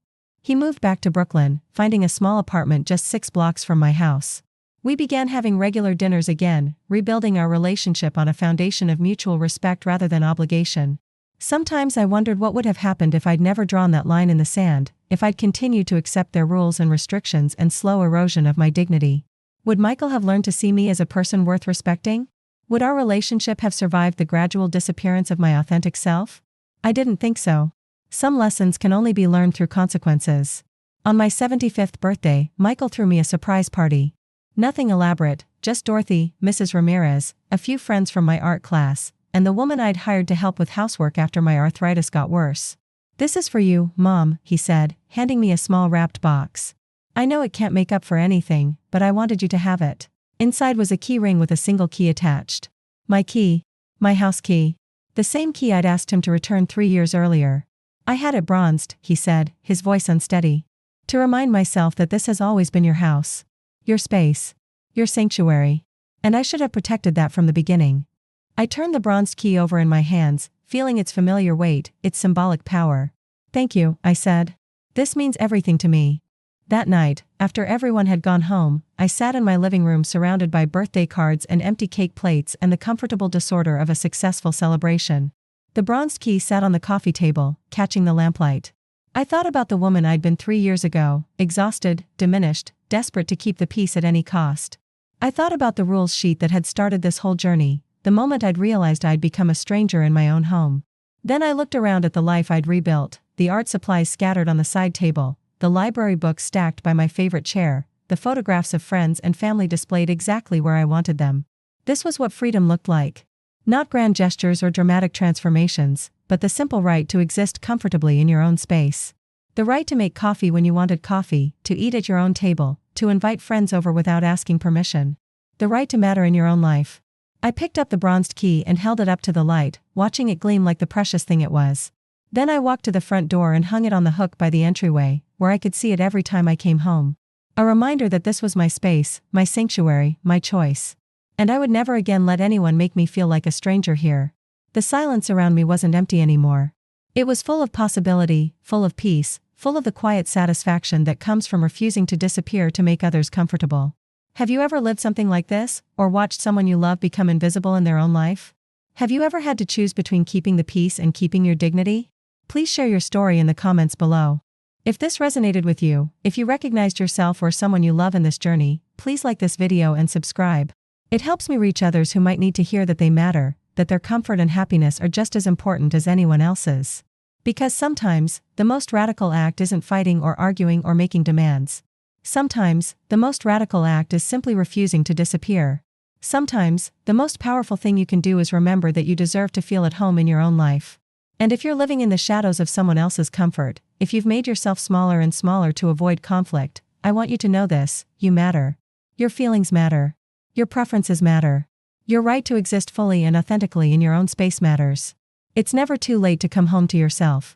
He moved back to Brooklyn, finding a small apartment just 6 blocks from my house. We began having regular dinners again, rebuilding our relationship on a foundation of mutual respect rather than obligation. Sometimes I wondered what would have happened if I'd never drawn that line in the sand, if I'd continued to accept their rules and restrictions and slow erosion of my dignity. Would Michael have learned to see me as a person worth respecting? Would our relationship have survived the gradual disappearance of my authentic self? I didn't think so. Some lessons can only be learned through consequences. On my 75th birthday, Michael threw me a surprise party. Nothing elaborate, just Dorothy, Mrs. Ramirez, a few friends from my art class, and the woman I'd hired to help with housework after my arthritis got worse. This is for you, Mom, he said, handing me a small wrapped box. I know it can't make up for anything, but I wanted you to have it. Inside was a key ring with a single key attached. My key. My house key. The same key I'd asked him to return 3 years earlier. I had it bronzed, he said, his voice unsteady. To remind myself that this has always been your house. Your space. Your sanctuary. And I should have protected that from the beginning. I turned the bronzed key over in my hands, feeling its familiar weight, its symbolic power. Thank you, I said. This means everything to me. That night, after everyone had gone home, I sat in my living room surrounded by birthday cards and empty cake plates and the comfortable disorder of a successful celebration. The bronzed key sat on the coffee table, catching the lamplight. I thought about the woman I'd been 3 years ago, exhausted, diminished, desperate to keep the peace at any cost. I thought about the rules sheet that had started this whole journey, the moment I'd realized I'd become a stranger in my own home. Then I looked around at the life I'd rebuilt, the art supplies scattered on the side table, the library books stacked by my favorite chair, the photographs of friends and family displayed exactly where I wanted them. This was what freedom looked like. Not grand gestures or dramatic transformations, but the simple right to exist comfortably in your own space. The right to make coffee when you wanted coffee, to eat at your own table, to invite friends over without asking permission. The right to matter in your own life. I picked up the bronzed key and held it up to the light, watching it gleam like the precious thing it was. Then I walked to the front door and hung it on the hook by the entryway, where I could see it every time I came home. A reminder that this was my space, my sanctuary, my choice. And I would never again let anyone make me feel like a stranger here. The silence around me wasn't empty anymore. It was full of possibility, full of peace, full of the quiet satisfaction that comes from refusing to disappear to make others comfortable. Have you ever lived something like this, or watched someone you love become invisible in their own life? Have you ever had to choose between keeping the peace and keeping your dignity? Please share your story in the comments below. If this resonated with you, if you recognized yourself or someone you love in this journey, please like this video and subscribe. It helps me reach others who might need to hear that they matter, that their comfort and happiness are just as important as anyone else's. Because sometimes, the most radical act isn't fighting or arguing or making demands. Sometimes, the most radical act is simply refusing to disappear. Sometimes, the most powerful thing you can do is remember that you deserve to feel at home in your own life. And if you're living in the shadows of someone else's comfort, if you've made yourself smaller and smaller to avoid conflict, I want you to know this: you matter. Your feelings matter. Your preferences matter. Your right to exist fully and authentically in your own space matters. It's never too late to come home to yourself.